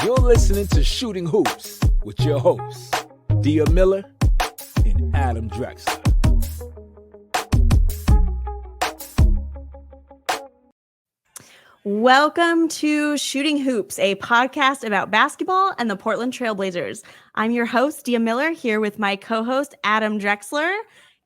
You're listening to Shooting Hoops with your hosts, Dia Miller and Adam Drexler. Welcome to Shooting Hoops, a podcast about basketball and the Portland Trail Blazers. I'm your host, Dia Miller, here with my co-host, Adam Drexler,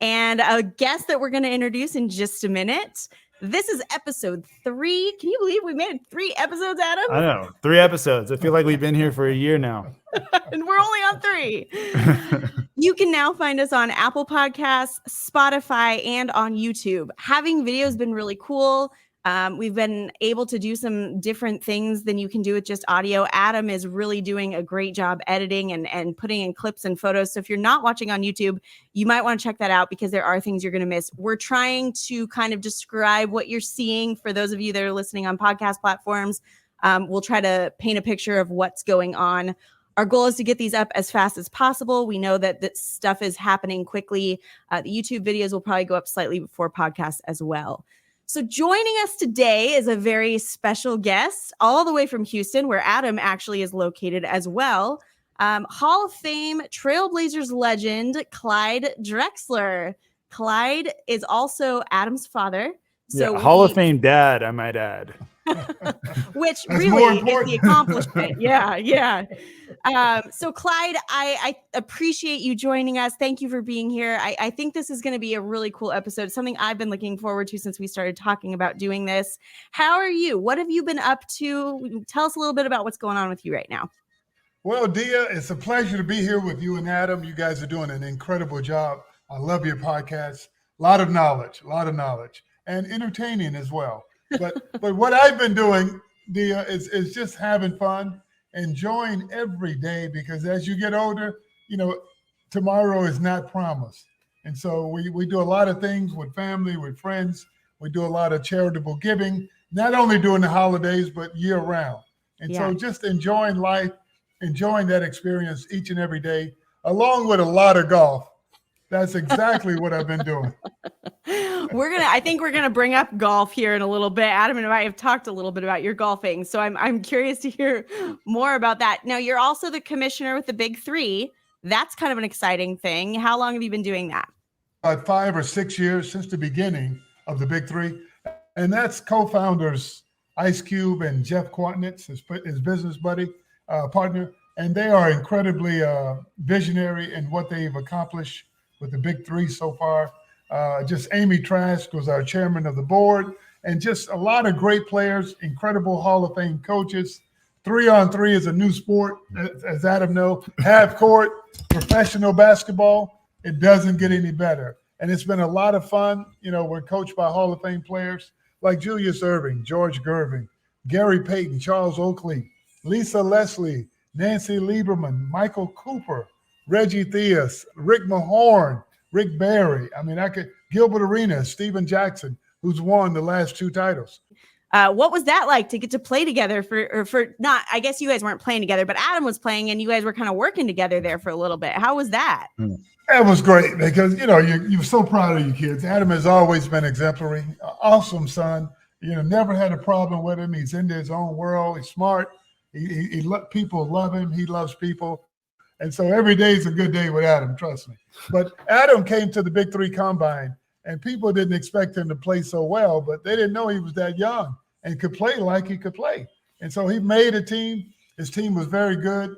and a guest that we're going to introduce in just a minute. This is episode 3. Can you believe we made it 3 episodes, Adam? I know, 3 episodes. I feel like we've been here for a year now. And we're only on 3. You can now find us on Apple Podcasts, Spotify, and on YouTube. Having video has been really cool. We've been able to do some different things than you can do with just audio. Adam is really doing a great job editing and putting in clips and photos. So if you're not watching on YouTube, you might want to check that out because there are things you're going to miss. We're trying to kind of describe what you're seeing for those of you that are listening on podcast platforms. We'll try to paint a picture of what's going on. Our goal is to get these up as fast as possible. We know that this stuff is happening quickly. The YouTube videos will probably go up slightly before podcasts as well. So joining us today is a very special guest all the way from Houston, where Adam actually is located as well. Hall of Fame Trailblazers legend, Clyde Drexler. Clyde is also Adam's father. So yeah, Hall of Fame dad, I might add. Which really is the accomplishment. Yeah. So Clyde, I appreciate you joining us. Thank you for being here. I think this is going to be a really cool episode, something I've been looking forward to since we started talking about doing this. How are you? What have you been up to? Tell us a little bit about what's going on with you right now. Well, Dia, it's a pleasure to be here with you and Adam. You guys are doing an incredible job. I love your podcast. A lot of knowledge, and entertaining as well. But what I've been doing, Dia, is just having fun, enjoying every day, because as you get older, tomorrow is not promised. And so we do a lot of things with family, with friends. We do a lot of charitable giving, not only during the holidays, but year round. And so just enjoying life, enjoying that experience each and every day, along with a lot of golf. That's exactly what I've been doing. I think we're gonna bring up golf here in a little bit. Adam and I have talked a little bit about your golfing, so I'm curious to hear more about that. Now, you're also the commissioner with the Big 3. That's kind of an exciting thing. How long have you been doing that? 5 or 6 years since the beginning of the Big 3, and that's co-founders Ice Cube and Jeff Quatnitz, his business buddy, partner, and they are incredibly visionary in what they've accomplished with the Big 3 so far. Just Amy Trask was our chairman of the board, and just a lot of great players, incredible Hall of Fame coaches. 3-on-3 is a new sport, as Adam knows. Half court, professional basketball, it doesn't get any better. And it's been a lot of fun. We're coached by Hall of Fame players like Julius Erving, George Gervin, Gary Payton, Charles Oakley, Lisa Leslie, Nancy Lieberman, Michael Cooper, Reggie Theus, Rick Mahorn, Rick Barry. Gilbert Arenas, Steven Jackson, who's won the last 2 titles. What was that like to get to play together I guess you guys weren't playing together, but Adam was playing and you guys were kind of working together there for a little bit. How was that? It was great because, you're so proud of your kids. Adam has always been exemplary, awesome son. Never had a problem with him. He's into his own world. He's smart. People love him. He loves people. And so every day is a good day with Adam, trust me. But Adam came to the Big 3 Combine, and people didn't expect him to play so well, but they didn't know he was that young and could play like he could play. And so he made a team. His team was very good.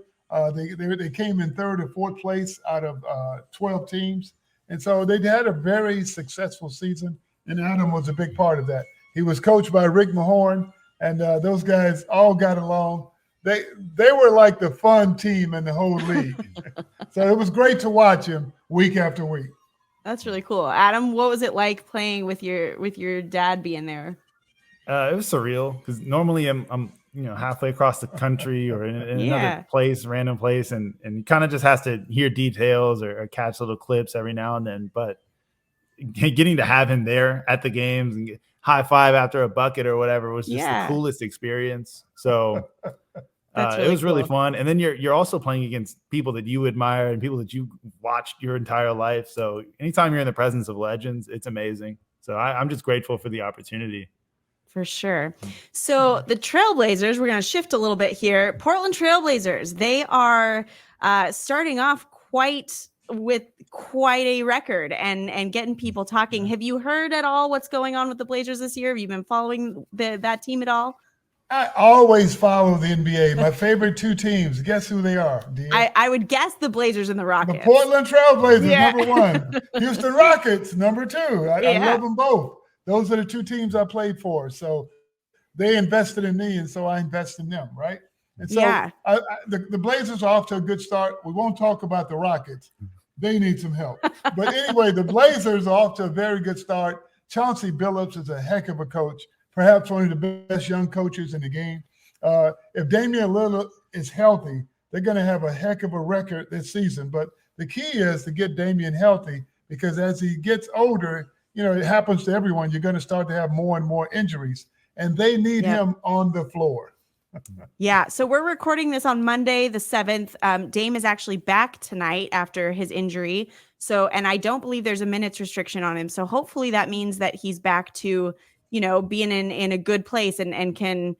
They came in 3rd or 4th place out of 12 teams. And so they had a very successful season, and Adam was a big part of that. He was coached by Rick Mahorn, and those guys all got along. They were like the fun team in the whole league. So it was great to watch him week after week. That's really cool. Adam, what was it like playing with your dad being there? It was surreal because normally I'm halfway across the country or in another place, random place, and he kind of just has to hear details or catch little clips every now and then. But getting to have him there at the games and high five after a bucket or whatever was just the coolest experience. So it was really fun. And then you're also playing against people that you admire and people that you watched your entire life. So anytime you're in the presence of legends, it's amazing. So I'm just grateful for the opportunity. For sure. So the Trailblazers, we're going to shift a little bit here. Portland Trailblazers, they are starting off with quite a record and getting people talking. Have you heard at all what's going on with the Blazers this year? Have you been following that team at all? I always follow the NBA. My favorite two teams. Guess who they are? I would guess the Blazers and the Rockets. The Portland Trailblazers, number one. Houston Rockets, number two. I love them both. Those are the two teams I played for. So they invested in me, and so I invest in them, right? And so the Blazers are off to a good start. We won't talk about the Rockets. They need some help. But anyway, the Blazers are off to a very good start. Chauncey Billups is a heck of a coach, perhaps one of the best young coaches in the game. If Damian Lillard is healthy, they're going to have a heck of a record this season. But the key is to get Damian healthy, because as he gets older, it happens to everyone. You're going to start to have more and more injuries, and they need him on the floor. Yeah. So we're recording this on Monday, the 7th. Dame is actually back tonight after his injury. So, and I don't believe there's a minutes restriction on him. So hopefully that means that he's back to, being in a good place and can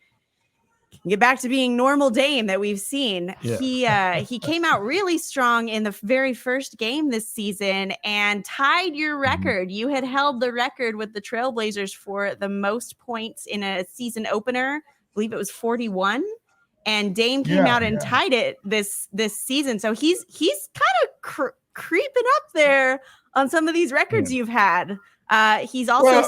get back to being normal Dame that we've seen. Yeah. He came out really strong in the very first game this season and tied your record. You had held the record with the Trailblazers for the most points in a season opener. I believe it was 41, and Dame came out and tied it this season. So he's kind of creeping up there on some of these records you've had. He's also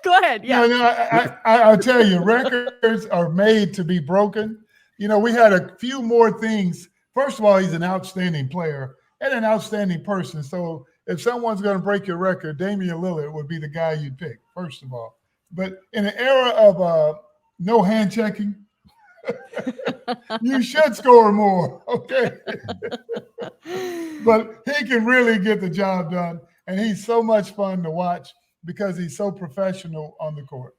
Go ahead. Yeah. No, I'll tell you, records are made to be broken. We had a few more things. First of all, he's an outstanding player and an outstanding person. So if someone's going to break your record, Damian Lillard would be the guy you'd pick, first of all. But in an era of no hand checking, you should score more, okay? But he can really get the job done, and he's so much fun to watch because he's so professional on the court.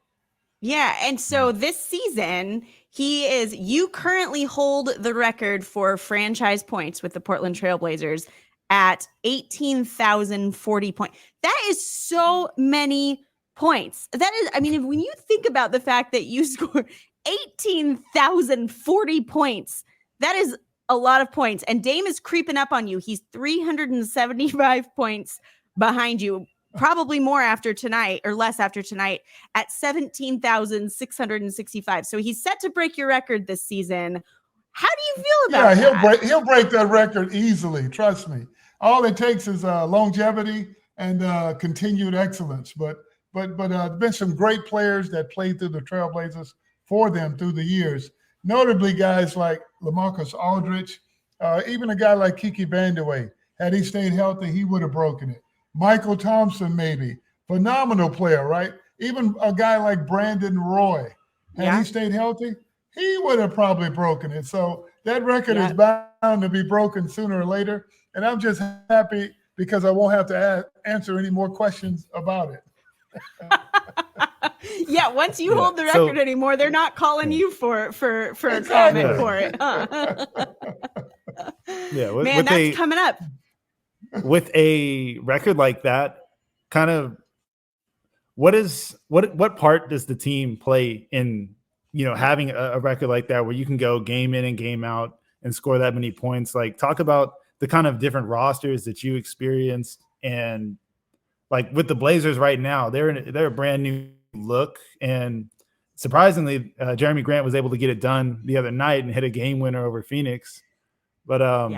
Yeah, and so this season, you currently hold the record for franchise points with the Portland Trailblazers at 18,040 points. That is so many points. That is, when you think about the fact that you scored 18,040 points, that is a lot of points. And Dame is creeping up on you. He's 375 points behind you, probably more after tonight or less after tonight at 17,665. So he's set to break your record this season. How do you feel about that? He'll break that record easily. Trust me. All it takes is longevity and continued excellence. But there's been some great players that played through the Trailblazers for them through the years. Notably, guys like LaMarcus Aldridge, even a guy like Kiki Vandeweghe. Had he stayed healthy, he would have broken it. Michael Thompson, maybe. Phenomenal player, right? Even a guy like Brandon Roy. Had he stayed healthy, he would have probably broken it. So that record is bound to be broken sooner or later. And I'm just happy because I won't have to answer any more questions about it. Once you hold the record anymore, they're not calling you for a comment for it. Man, that's coming up. With a record like that, kind of what part does the team play in, having a record like that where you can go game in and game out and score that many points? Like, talk about the kind of different rosters that you experienced, and like with the Blazers right now, they're a brand new look, and surprisingly, Jeremy Grant was able to get it done the other night and hit a game winner over Phoenix. But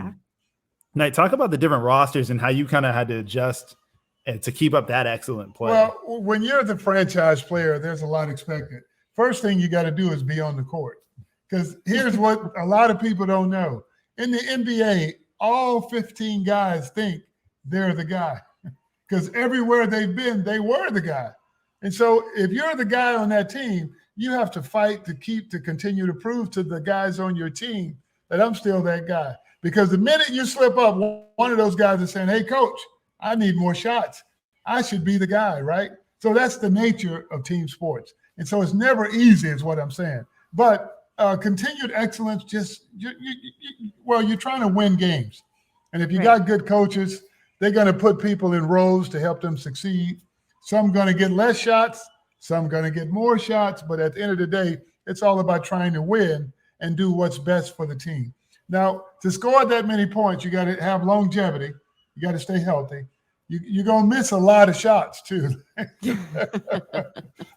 Knight, talk about the different rosters and how you kind of had to adjust to keep up that excellent play. Well, when you're the franchise player, there's a lot expected. First thing you got to do is be on the court, because here's what a lot of people don't know. In the NBA, all 15 guys think they're the guy, because everywhere they've been, they were the guy. And so if you're the guy on that team, you have to fight to continue to prove to the guys on your team that I'm still that guy. Because the minute you slip up, one of those guys is saying, hey, coach, I need more shots. I should be the guy, right? So that's the nature of team sports. And so it's never easy is what I'm saying. But continued excellence, you're trying to win games. And if you got good coaches, they're going to put people in roles to help them succeed. Some going to get less shots. Some going to get more shots, but at the end of the day, it's all about trying to win and do what's best for the team. Now, to score that many points, you got to have longevity. You got to stay healthy. You're going to miss a lot of shots, too.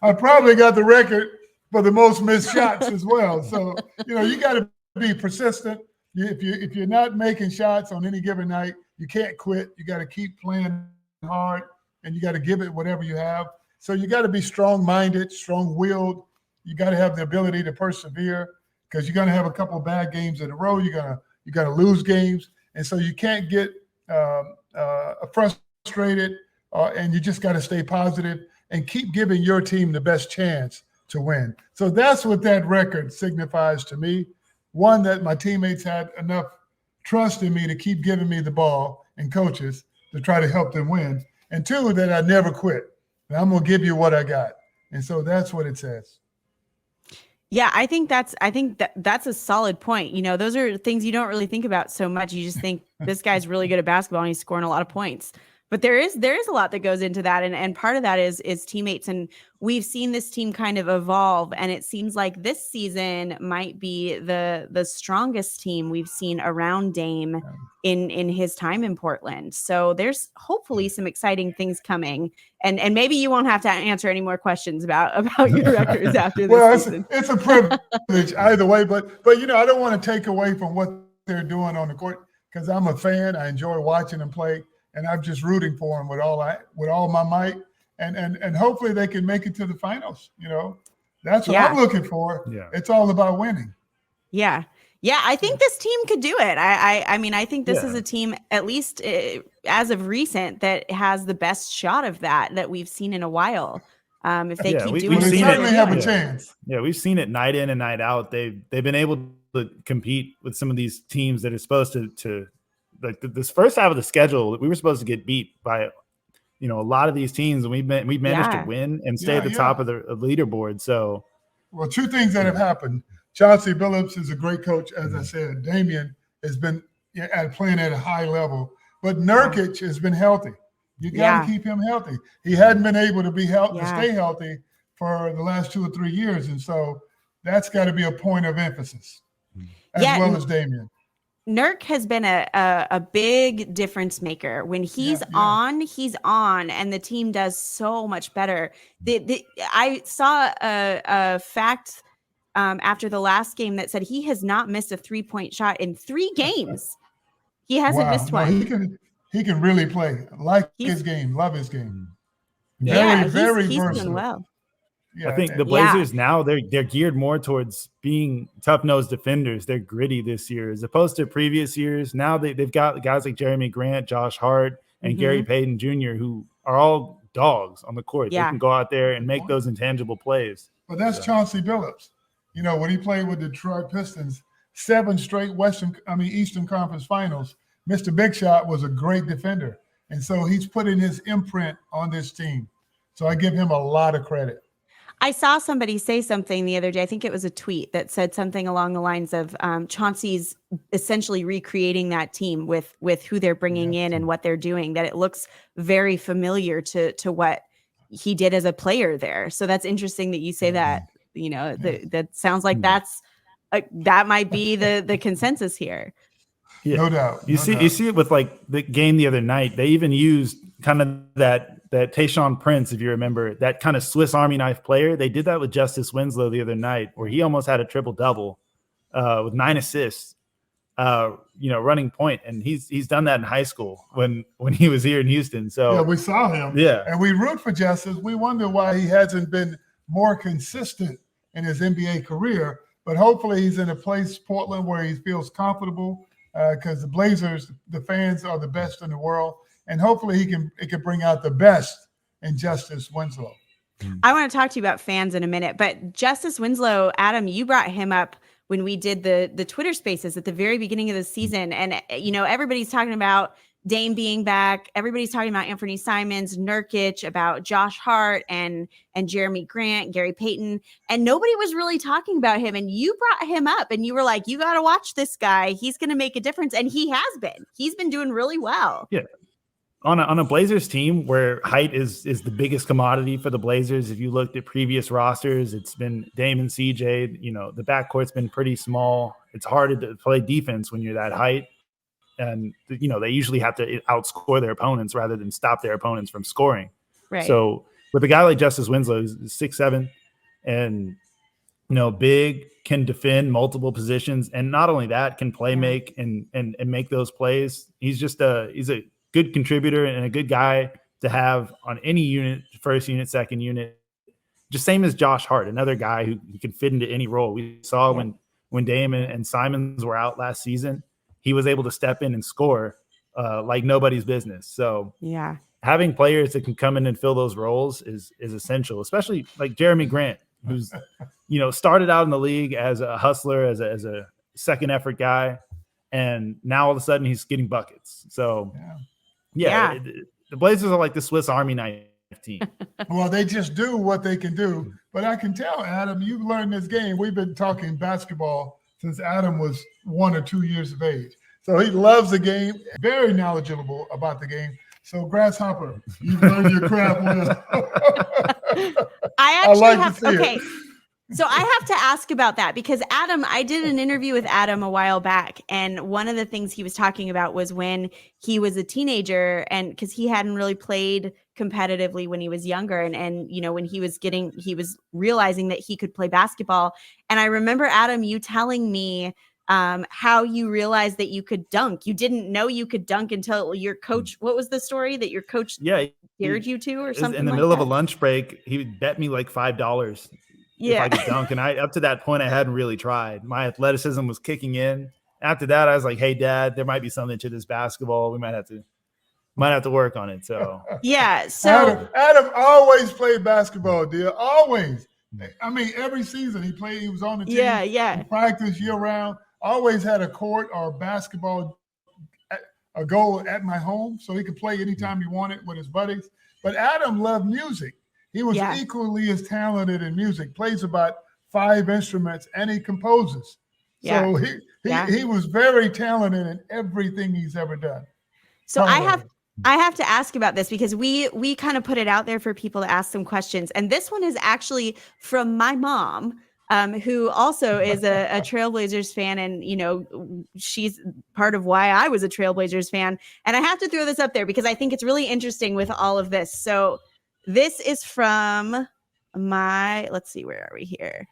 I probably got the record for the most missed shots as well. So, you got to be persistent. If you're not making shots on any given night, you can't quit. You got to keep playing hard, and you got to give it whatever you have. So you got to be strong-minded, strong-willed. You got to have the ability to persevere, because you're going to have a couple of bad games in a row. You're going to lose games, and so you can't get frustrated, and you just got to stay positive and keep giving your team the best chance to win. So that's what that record signifies to me. One, that my teammates had enough trust in me to keep giving me the ball, and coaches to try to help them win. And two, that I never quit. And I'm going to give you what I got. And so that's what it says. Yeah, I think that's a solid point. Those are things you don't really think about so much. You just think this guy's really good at basketball and he's scoring a lot of points. But there is a lot that goes into that. And part of that is teammates. And we've seen this team kind of evolve. And it seems like this season might be the strongest team we've seen around Dame in his time in Portland. So there's hopefully some exciting things coming. And maybe you won't have to answer any more questions about your records after this season. It's a privilege either way. But I don't want to take away from what they're doing on the court, because I'm a fan. I enjoy watching them play. And I'm just rooting for them with all my might, and hopefully they can make it to the finals. That's what I'm looking for. Yeah. It's all about winning. Yeah. I think this team could do it. I think this is a team, at least as of recent, that has the best shot of that we've seen in a while. If they keep doing it, they certainly have a chance. Yeah, we've seen it night in and night out. They've been able to compete with some of these teams that are supposed to. Like this first half of the schedule, we were supposed to get beat by, a lot of these teams, and we managed to win and stay at the top of the leaderboard. So, well, two things that have happened. Chauncey Billups is a great coach, as I said. Damian has been playing at a high level, but Nurkic has been healthy. You got to keep him healthy. He hadn't been able to stay healthy for the last 2 or 3 years, and so that's got to be a point of emphasis, as well as Damian. Nurk has been a big difference maker. When he's on, and the team does so much better. I saw a fact after the last game that said he has not missed a 3-point shot in 3 games. He hasn't missed one. He can really play. His game, love his game. Very versatile. Doing well. Yeah, I think the Blazers now they're geared more towards being tough-nosed defenders. They're gritty this year as opposed to previous years. Now they've got guys like Jeremy Grant, Josh Hart, and Gary Payton Jr., who are all dogs on the court. They can go out there and make those intangible plays. But that's Chauncey Billups. When he played with the Detroit Pistons, 7 straight Eastern Conference Finals, Mr. Big Shot was a great defender. And so he's putting his imprint on this team. So I give him a lot of credit. I saw somebody say something the other day. I think it was a tweet that said something along the lines of Chauncey's essentially recreating that team with who they're bringing in and what they're doing, that it looks very familiar to what he did as a player there. So that's interesting that you say that, that sounds like that might be the consensus here. Yeah. No doubt. You see it with like the game the other night. They even used kind of that Tayshaun Prince, if you remember, that kind of Swiss Army knife player. They did that with Justice Winslow the other night, where he almost had a triple-double with 9 assists, running point. And he's done that in high school when he was here in Houston. So we saw him. Yeah. And we root for Justice. We wonder why he hasn't been more consistent in his NBA career. But hopefully he's in a place, Portland, where he feels comfortable, because the Blazers, the fans are the best in the world. And hopefully it can bring out the best in Justice Winslow. I want to talk to you about fans in a minute, but Justice Winslow, Adam, you brought him up when we did the Twitter Spaces at the very beginning of the season. And, everybody's talking about Dame being back. Everybody's talking about Anthony Simons, Nurkic, about Josh Hart and Jeremy Grant, Gary Payton. And nobody was really talking about him. And you brought him up and you were like, you got to watch this guy. He's going to make a difference. And he has been. He's been doing really well. Yeah. on a Blazers team where height is the biggest commodity for the Blazers. If you looked at previous rosters, it's been Dame and CJ. You know, the backcourt's been pretty small. It's hard to play defense when you're that height. And, you know, they usually have to outscore their opponents rather than stop their opponents from scoring. Right. So with a guy like Justice Winslow, who's 6'7", and, you know, big, can defend multiple positions, and not only that, can play make and make those plays. He's a good contributor and a good guy to have on any unit, first unit, second unit. Just same as Josh Hart, another guy who can fit into any role. We saw when Dame and Simons were out last season, he was able to step in and score like nobody's business. So having players that can come in and fill those roles is essential, especially like Jeremy Grant, who's, you know, started out in the league as a hustler, as a second effort guy, and now all of a sudden he's getting buckets. So the Blazers are like the Swiss Army knife team. Well, they just do what they can do. But I can tell, Adam, you've learned this game. We've been talking basketball since Adam was 1 or 2 years of age. So he loves the game, very knowledgeable about the game. So, Grasshopper, you've learned your craft well. I actually So I have to ask about that because Adam, I did an interview with Adam a while back, and one of the things he was talking about was when he was a teenager, and because he hadn't really played competitively when he was younger, and you know, when he was realizing that he could play basketball. And I remember, Adam, you telling me how you realized that you could dunk. You didn't know you could dunk until your coach, what was the story that your coach dared you to or something? In the middle of a lunch break, he would bet me like $5 if I could dunk. And up to that point, I hadn't really tried. My athleticism was kicking in. After that, I was like, hey, Dad, there might be something to this basketball. We might have to work on it. So So Adam always played basketball, dear. Always. I mean, every season he played, he was on the team. He practiced year round. Always had a court or basketball, a goal at my home, so he could play anytime he wanted with his buddies. But Adam loved music. He was equally as talented in music, plays about 5 instruments, and he composes. So he was very talented in everything he's ever done. So I have to ask about this because we kind of put it out there for people to ask some questions. And this one is actually from my mom, who also is a Trailblazers fan. And, you know, she's part of why I was a Trailblazers fan. And I have to throw this up there because I think it's really interesting with all of this. So this is from let's see, where are we here?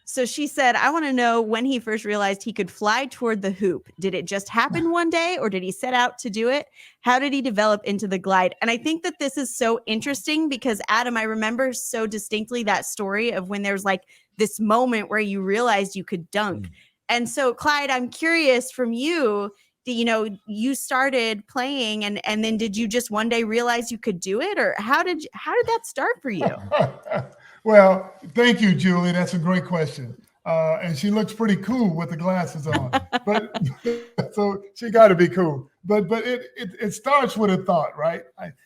So she said, I want to know when he first realized he could fly toward the hoop. Did it just happen one day, or did he set out to do it? How did he develop into the glide? And I think that this is so interesting because, Adam, I remember so distinctly that story of when there's like this moment where you realized you could dunk. And so, Clyde, I'm curious from you, you know, you started playing and then did you just one day realize you could do it, or how did that start for you? Well, thank you, Julie. That's a great question. And she looks pretty cool with the glasses on. But so she got to be cool. But it starts with a thought, right?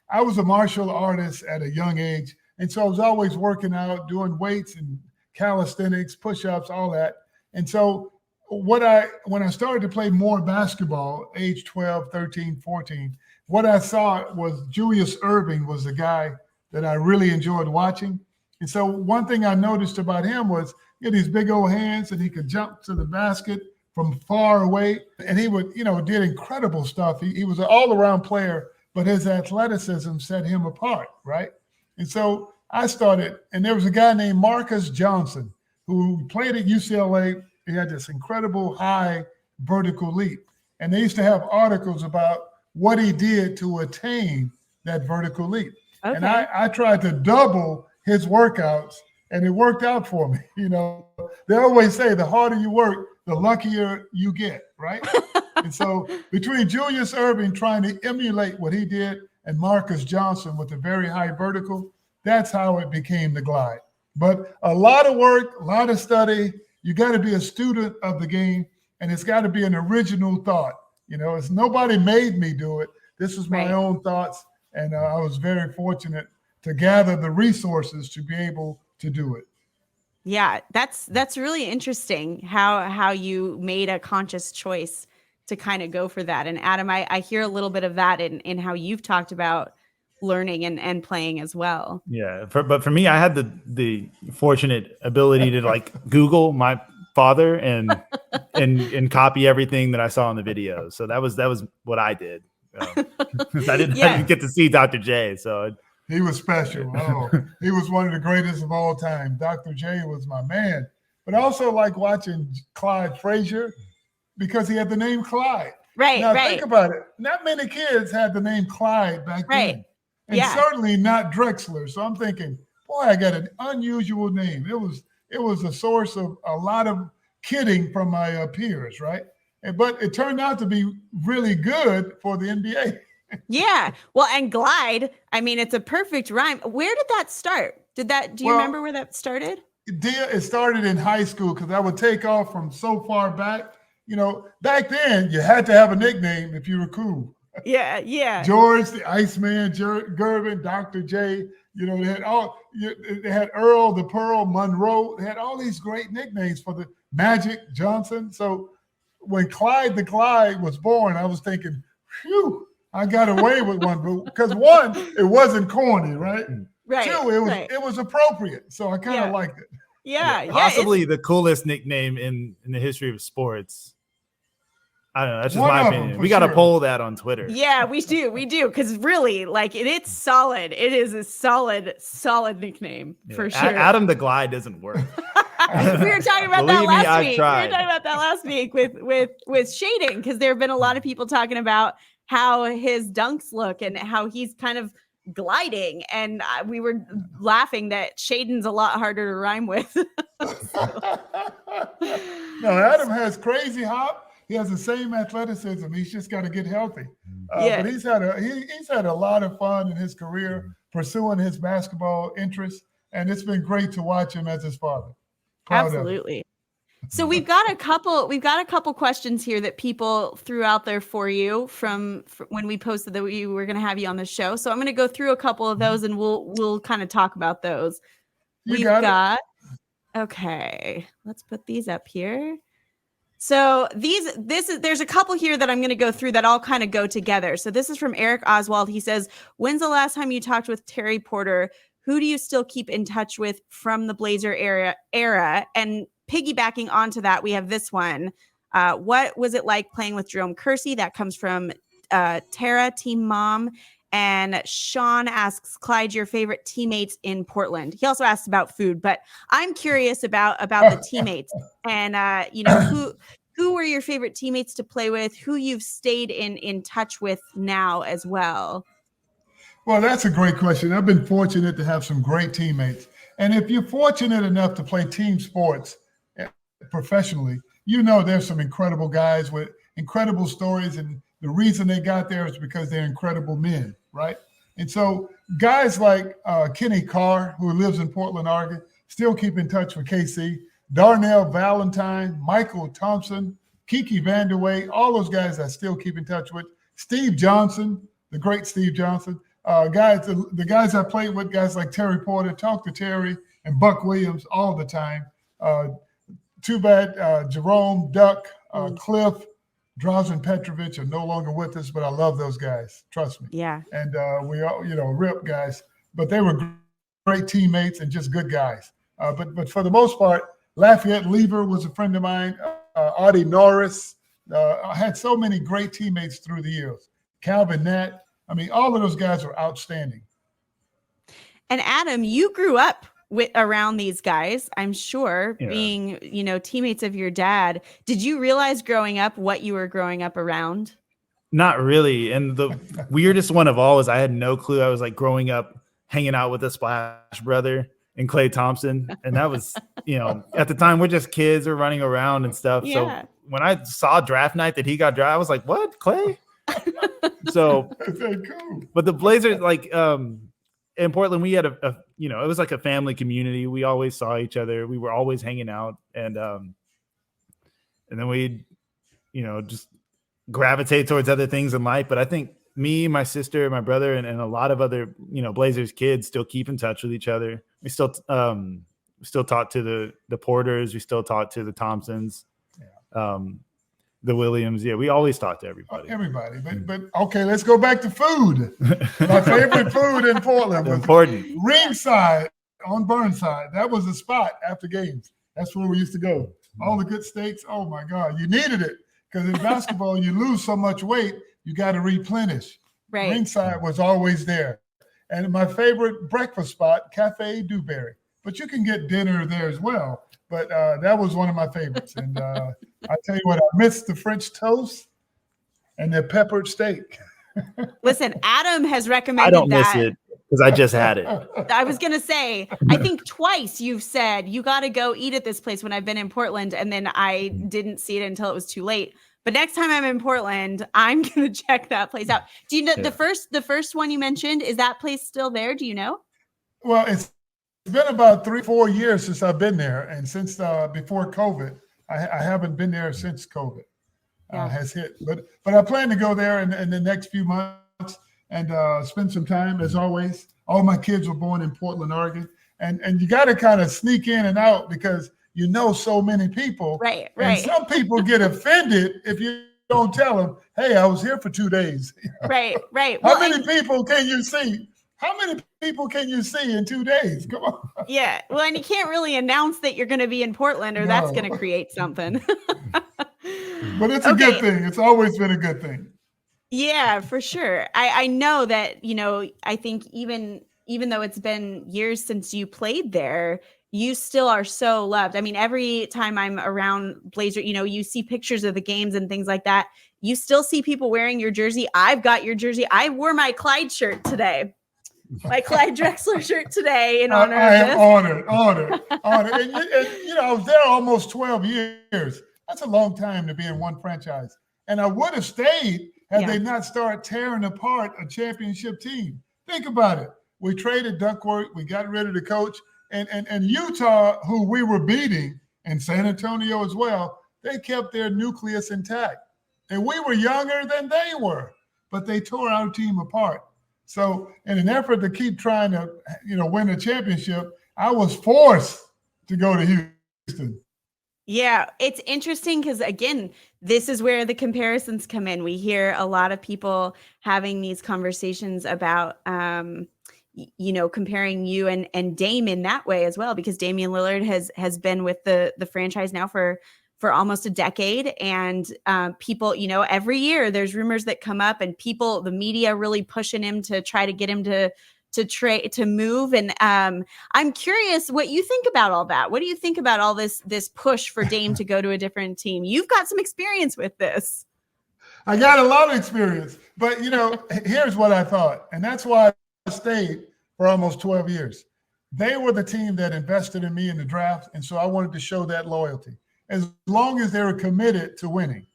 I was a martial artist at a young age, and so I was always working out, doing weights and calisthenics, push-ups, all that. And so when I started to play more basketball, age 12, 13, 14, what I saw was Julius Erving was the guy that I really enjoyed watching. And so one thing I noticed about him was he had these big old hands and he could jump to the basket from far away. And he would, you know, did incredible stuff. He was an all-around player, but his athleticism set him apart, right? And so I started, and there was a guy named Marcus Johnson who played at UCLA. He had this incredible high vertical leap. And they used to have articles about what he did to attain that vertical leap. Okay. And I tried to double his workouts, and it worked out for me. You know, they always say the harder you work, the luckier you get, right? And so between Julius Erving trying to emulate what he did and Marcus Johnson with a very high vertical, that's how it became the glide. But a lot of work, a lot of study. You got to be a student of the game, and it's got to be an original thought. You know, it's nobody made me do it. This was my own thoughts, and I was very fortunate to gather the resources to be able to do it. Yeah, that's really interesting how you made a conscious choice kind of go for that. And Adam, I hear a little bit of that in how you've talked about learning and playing as well. Yeah. But for me, I had the fortunate ability to like Google my father and copy everything that I saw in the videos. So that was what I did. I didn't get to see Dr. J. So he was special. Oh, he was one of the greatest of all time. Dr. J was my man. But I also like watching Clyde Frazier because he had the name Clyde. Right. Now think about it. Not many kids had the name Clyde back then. And certainly not Drexler. So I'm thinking, boy, I got an unusual name. It was a source of a lot of kidding from my peers, right? But it turned out to be really good for the NBA. Yeah. Well, and Glide, I mean, it's a perfect rhyme. Where did that start? Do you remember where that started? It started in high school because I would take off from so far back. You know, back then you had to have a nickname if you were cool. Yeah. George, the Iceman, Gervin, Dr. J. You know, they had Earl, the Pearl, Monroe. They had all these great nicknames for the Magic Johnson. So when Clyde the Glide was born, I was thinking, phew, I got away with one. Because one, it wasn't corny, right? Right. Two, it was appropriate. So I kind of liked it. Yeah. Possibly the coolest nickname in the history of sports. I don't know. That's just my opinion. We got to poll that on Twitter. Yeah, we do. Because really, like, it's solid. It is a solid nickname for sure. Adam the Glide doesn't work. We were talking about that last week. with shading, because there have been a lot of people talking about how his dunks look and how he's kind of gliding. And we were laughing that Shaden's a lot harder to rhyme with. No, Adam has crazy hop. He has the same athleticism. He's just got to get healthy. But he's had a lot of fun in his career pursuing his basketball interests, and it's been great to watch him as his father. Absolutely. So we've got a couple questions here that people threw out there for you from when we posted that we were going to have you on the show. So I'm going to go through a couple of those and we'll kind of talk about those. Okay, let's put these up here. So there's a couple here that I'm going to go through that all kind of go together. So this is from Eric Oswald. He says, when's the last time you talked with Terry Porter? Who do you still keep in touch with from the Blazer era? And piggybacking onto that, we have this one. What was it like playing with Jerome Kersey? That comes from Tara, Team Mom. And Sean asks, Clyde, your favorite teammates in Portland. He also asked about food, but I'm curious about the teammates and who were your favorite teammates to play with, who you've stayed in touch with now as well. Well, that's a great question. I've been fortunate to have some great teammates. And if you're fortunate enough to play team sports professionally, you know there's some incredible guys with incredible stories, and the reason they got there is because they're incredible men, right? And so guys like Kenny Carr, who lives in Portland, Oregon, still keep in touch with KC. Darnell Valentine, Michael Thompson, Kiki Vanderway, all those guys I still keep in touch with. Steve Johnson, the great Steve Johnson. The guys I played with, guys like Terry Porter, talk to Terry and Buck Williams all the time. Too bad Jerome, Duck, Cliff, Drazen Petrovic are no longer with us, but I love those guys. Trust me. Yeah. And we all, rip guys, but they were great teammates and just good guys. But for the most part, Lafayette Lever was a friend of mine. Audie Norris. I had so many great teammates through the years. Calvin Nat. I mean, all of those guys are outstanding. And Adam, you grew up around these guys, I'm sure, being, teammates of your dad. Did you realize growing up what you were growing up around? Not really. And the weirdest one of all is I had no clue. I was like growing up hanging out with the Splash brother and Klay Thompson. And that was, at the time we're just kids, we're running around and stuff. Yeah. So when I saw draft night that he got drafted, I was like, what, Klay? So, cool. But the Blazers, in Portland, we had it was like a family community. We always saw each other. We were always hanging out, and then we'd, just gravitate towards other things in life. But I think me, my sister, my brother, and a lot of other, Blazers kids still keep in touch with each other. We still talk to the Porters. We still talk to the Thompsons. Yeah. the Williams. Yeah, we always talk to everybody. Everybody. But okay, let's go back to food. My favorite food in Portland was ringside on Burnside. That was the spot after games. That's where we used to go. All the good steaks. Oh my God, you needed it because in basketball you lose so much weight, you got to replenish. Right. Ringside was always there. And my favorite breakfast spot, Cafe Dewberry. But you can get dinner there as well. But that was one of my favorites. And I tell you what, I miss the French toast and the peppered steak. Listen, Adam has recommended I don't that. miss it because I just had it. I was going to say, I think twice you've said you got to go eat at this place when I've been in Portland. And then I didn't see it until it was too late. But next time I'm in Portland, I'm going to check that place out. Do you know the first one you mentioned, is that place still there? Do you know? Well, it's been about 3-4 years since I've been there. And since before COVID, I haven't been there since COVID has hit. But I plan to go there in the next few months and spend some time, as always. All my kids were born in Portland, Oregon. And you got to kind of sneak in and out because you know so many people. Right. And some people get offended if you don't tell them, hey, I was here for 2 days. Right. How many people can you see? How many people can you see in 2 days? Come on. Yeah. Well, and you can't really announce that you're going to be in Portland or that's going to create something. But it's a good thing. It's always been a good thing. Yeah, for sure. I know that, I think even though it's been years since you played there, you still are so loved. I mean, every time I'm around Blazer, you see pictures of the games and things like that. You still see people wearing your jersey. I've got your jersey. I wore my Clyde shirt today. My Clyde Drexler shirt today in honor of this. I am honored. And I was there almost 12 years. That's a long time to be in one franchise. And I would have stayed had they not started tearing apart a championship team. Think about it. We traded Duckworth. We got rid of the coach. And Utah, who we were beating, and San Antonio as well, they kept their nucleus intact. And we were younger than they were, but they tore our team apart. So in an effort to keep trying to, win a championship, I was forced to go to Houston. Yeah, it's interesting because, again, this is where the comparisons come in. We hear a lot of people having these conversations about comparing you and Dame in that way as well, because Damian Lillard has been with the franchise now for almost a decade. And people, every year there's rumors that come up and the media really pushing him to try to get him to move. And I'm curious what you think about all that. What do you think about all this push for Dame to go to a different team? You've got some experience with this. I got a lot of experience, but here's what I thought. And that's why I stayed for almost 12 years. They were the team that invested in me in the draft. And so I wanted to show that loyalty as long as they were committed to winning.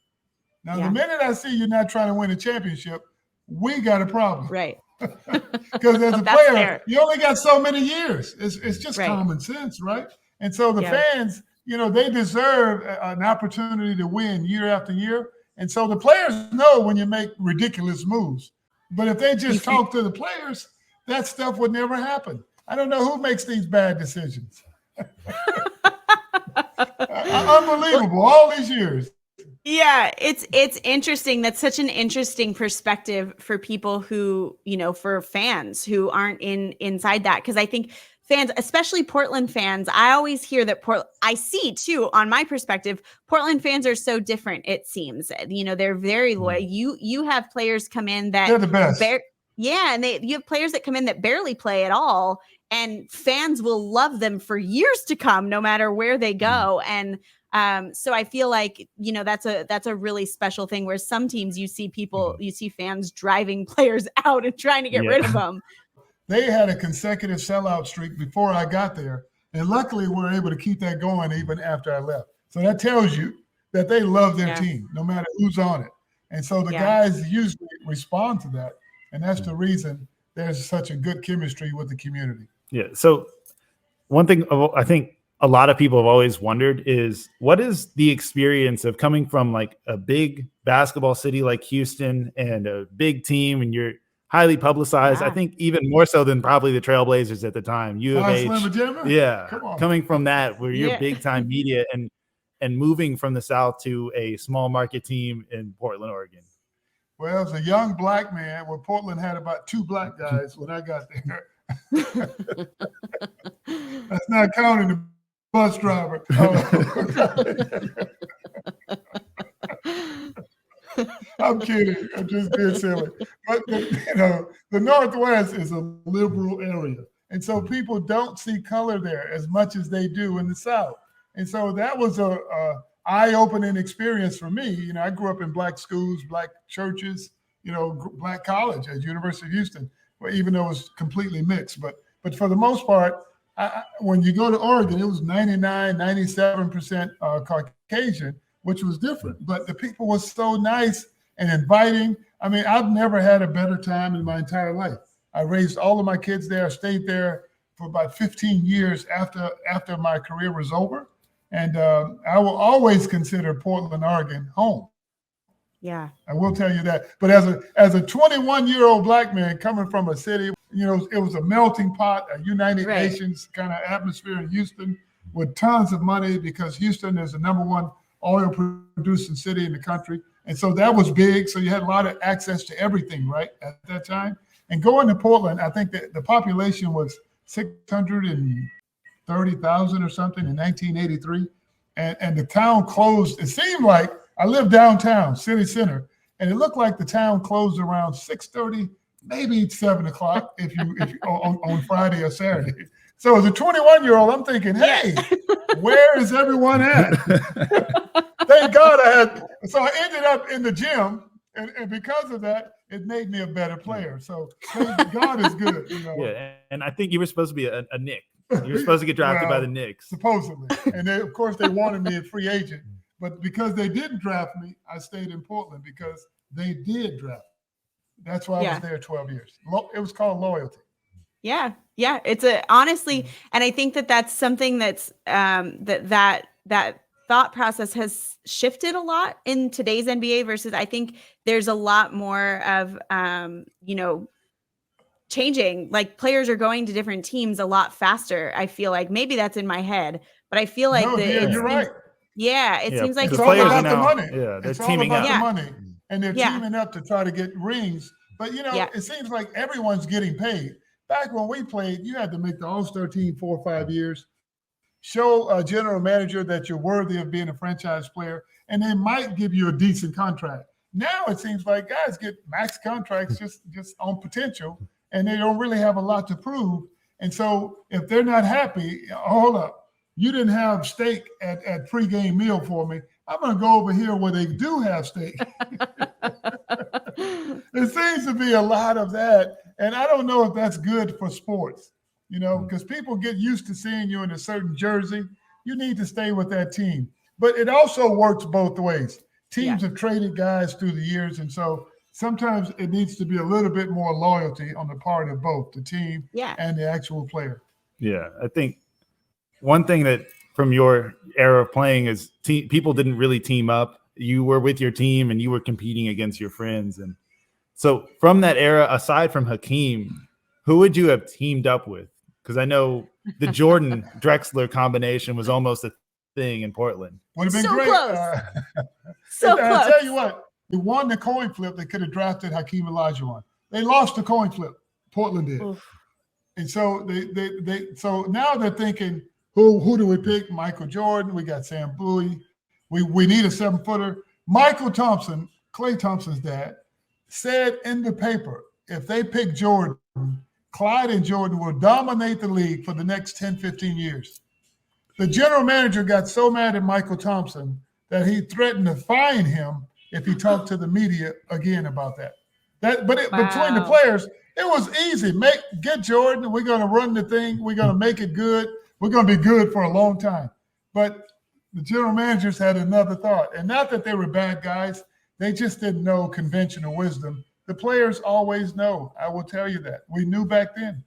Now, the minute I see you're not trying to win a championship, we got a problem. Right. Because as a player, you only got so many years. It's just common sense, right? And so the fans, they deserve an opportunity to win year after year. And so the players know when you make ridiculous moves. But if they just talk to the players, that stuff would never happen. I don't know who makes these bad decisions. Unbelievable, all these years. Yeah, it's interesting. That's such an interesting perspective for people who, for fans who aren't inside that. Because I think fans, especially Portland fans, I always hear that I see too, on my perspective, Portland fans are so different, it seems. They're very loyal. You have players come in that they're the best. And you have players that come in that barely play at all, and fans will love them for years to come, no matter where they go. And so I feel like, that's a really special thing, where some teams you see fans driving players out and trying to get rid of them. They had a consecutive sellout streak before I got there. And luckily we were able to keep that going even after I left. So that tells you that they love their team, no matter who's on it. And so the guys usually respond to that. And that's the reason there's such a good chemistry with the community. Yeah. So one thing I think a lot of people have always wondered is, what is the experience of coming from like a big basketball city like Houston and a big team, and you're highly publicized, I think even more so than probably the Trailblazers at the time, U of H. Yeah. Coming from that, where you're big time media, and and moving from the South to a small market team in Portland, Oregon? Well, as a young black man, well, Portland had about 2 black guys when I got there. That's not counting the bus driver. I'm kidding. I'm just being silly. But the Northwest is a liberal area. And so people don't see color there as much as they do in the South. And so that was a eye-opening experience for me. I grew up in black schools, black churches, black college at University of Houston, even though it was completely mixed. But for the most part, when you go to Oregon, it was 99, 97% Caucasian, which was different. But the people were so nice and inviting. I mean, I've never had a better time in my entire life. I raised all of my kids there. I stayed there for about 15 years after my career was over. And I will always consider Portland, Oregon home. Yeah. I will tell you that. But as a 21-year-old black man coming from a city, it was a melting pot, a United Nations kind of atmosphere in Houston with tons of money, because Houston is the #1 oil producing city in the country. And so that was big. So you had a lot of access to everything, right, at that time. And going to Portland, I think that the population was 630,000 or something in 1983. And the town closed. It seemed like I lived downtown, city center, and it looked like the town closed around 6:30, maybe 7 o'clock if you on Friday or Saturday. So as a 21-year-old, I'm thinking, hey, where is everyone at? Thank God so I ended up in the gym, and because of that, it made me a better player. So God is good. Yeah, and I think you were supposed to be a Knick. You were supposed to get drafted by the Knicks. Supposedly. And of course, they wanted me a free agent. But because they didn't draft me, I stayed in Portland because they did draft me. That's why I was there 12 years. It was called loyalty. Yeah. Yeah. It's honestly, and I think that's something that's that thought process has shifted a lot in today's NBA versus I think there's a lot more of, changing. Like players are going to different teams a lot faster. I feel like maybe that's in my head, but I feel like you're right. Yeah, it seems like it's all about the money. Yeah, they're it's teaming all about up. the money, and they're teaming up to try to get rings. But it seems like everyone's getting paid. Back when we played, you had to make the All-Star team 4 or 5 years, show a general manager that you're worthy of being a franchise player, and they might give you a decent contract. Now it seems like guys get max contracts just on potential, and they don't really have a lot to prove. And so if they're not happy, hold up. You didn't have steak at pregame meal for me. I'm going to go over here where they do have steak. There seems to be a lot of that. And I don't know if that's good for sports, because people get used to seeing you in a certain jersey. You need to stay with that team. But it also works both ways. Teams have traded guys through the years. And so sometimes it needs to be a little bit more loyalty on the part of both the team and the actual player. Yeah, I think one thing that from your era of playing is people didn't really team up. You were with your team and you were competing against your friends. And so from that era, aside from Hakeem, who would you have teamed up with? Because I know the Jordan Drexler combination was almost a thing in Portland. Would have been so great. Close. So close. I'll tell you what, they won the coin flip. They could have drafted Hakeem Olajuwon. They lost the coin flip. Portland did. Oof. And so so now they're thinking, who do we pick? Michael Jordan. We got Sam Bowie. We need a 7-footer. Michael Thompson, Klay Thompson's dad, said in the paper, if they pick Jordan, Clyde and Jordan will dominate the league for the next 10, 15 years. The general manager got so mad at Michael Thompson that he threatened to fine him if he talked to the media again about that. Between the players, it was easy. Get Jordan. We're going to run the thing. We're going to make it good. We're going to be good for a long time. But the general managers had another thought. And not that they were bad guys. They just didn't know conventional wisdom. The players always know. I will tell you that. We knew back then.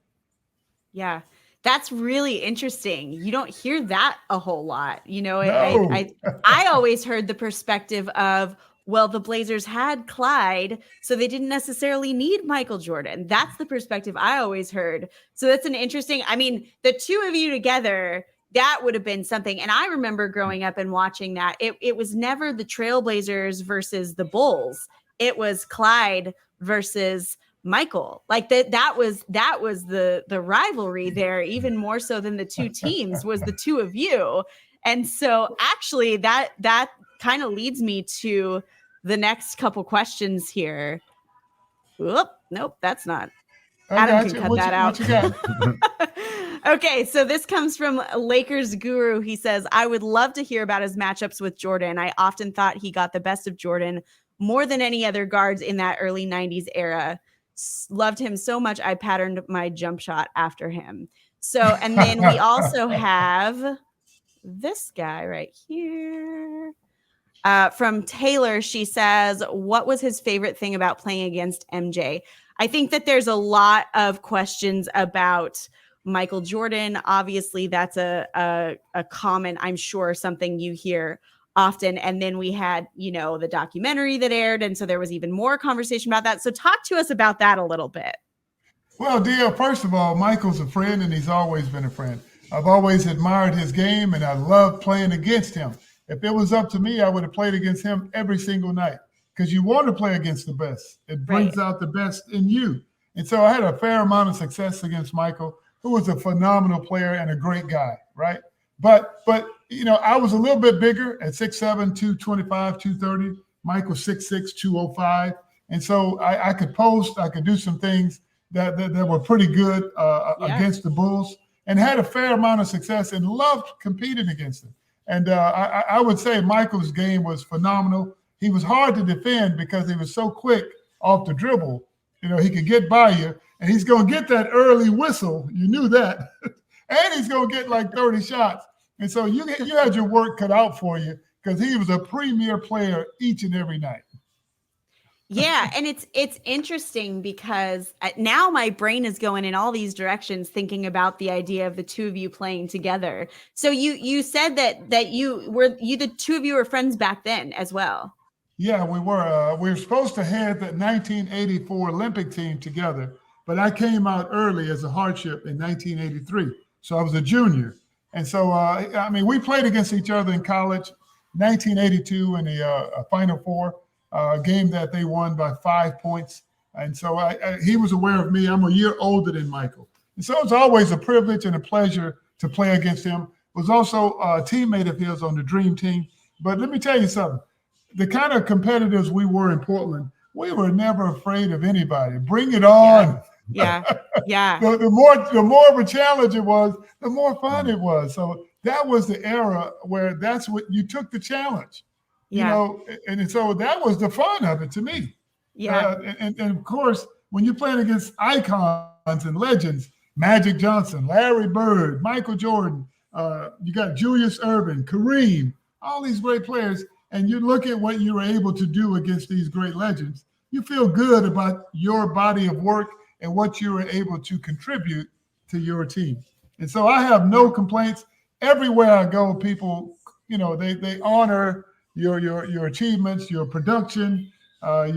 Yeah. That's really interesting. You don't hear that a whole lot. No. I always heard the perspective of, well, the Blazers had Clyde, so they didn't necessarily need Michael Jordan. That's the perspective I always heard. So that's an interesting, the two of you together, that would have been something. And I remember growing up and watching that. It was never the Trailblazers versus the Bulls. It was Clyde versus Michael. Like that was the rivalry there, even more so than the two teams, was the two of you. And so actually that kind of leads me to the next couple questions here. Whoop, nope, that's not. Adam can cut that out. What you got? Okay, so this comes from Lakers Guru. He says, I would love to hear about his matchups with Jordan. I often thought he got the best of Jordan more than any other guards in that early 90s era. Loved him so much, I patterned my jump shot after him. So, and then we also have this guy right here. From Taylor, she says, what was his favorite thing about playing against MJ? I think that there's a lot of questions about Michael Jordan. Obviously, that's a common, I'm sure, something you hear often. And then we had, the documentary that aired. And so there was even more conversation about that. So talk to us about that a little bit. Well, Dia, first of all, Michael's a friend and he's always been a friend. I've always admired his game and I love playing against him. If it was up to me, I would have played against him every single night because you want to play against the best. It brings out the best in you. And so I had a fair amount of success against Michael, who was a phenomenal player and a great guy, right? But I was a little bit bigger at 6'7", 225, 230. Michael 6'6", 205. And so I could post, I could do some things that were pretty good against the Bulls and had a fair amount of success and loved competing against them. And I would say Michael's game was phenomenal. He was hard to defend because he was so quick off the dribble. He could get by you, and he's going to get that early whistle. You knew that. And he's going to get like 30 shots. And so you had your work cut out for you because he was a premier player each and every night. Yeah, and it's interesting because now my brain is going in all these directions thinking about the idea of the two of you playing together. So you said that the two of you were friends back then as well. Yeah, we were. We were supposed to head the 1984 Olympic team together, but I came out early as a hardship in 1983. So I was a junior. And so, we played against each other in college, 1982 in the Final Four. Game that they won by 5 points. And so he was aware of me. I'm a year older than Michael. And so it's always a privilege and a pleasure to play against him. Was also a teammate of his on the Dream Team. But let me tell you something. The kind of competitors we were in Portland, we were never afraid of anybody. Bring it on. Yeah. The more of a challenge it was, the more fun it was. So that was the era where that's what you took the challenge. And so that was the fun of it to me. Yeah. And of course, when you're playing against icons and legends, Magic Johnson, Larry Bird, Michael Jordan, you got Julius Erving, Kareem, all these great players, and you look at what you were able to do against these great legends, you feel good about your body of work and what you were able to contribute to your team. And so I have no complaints. Everywhere I go, people, they honor your achievements, your production, the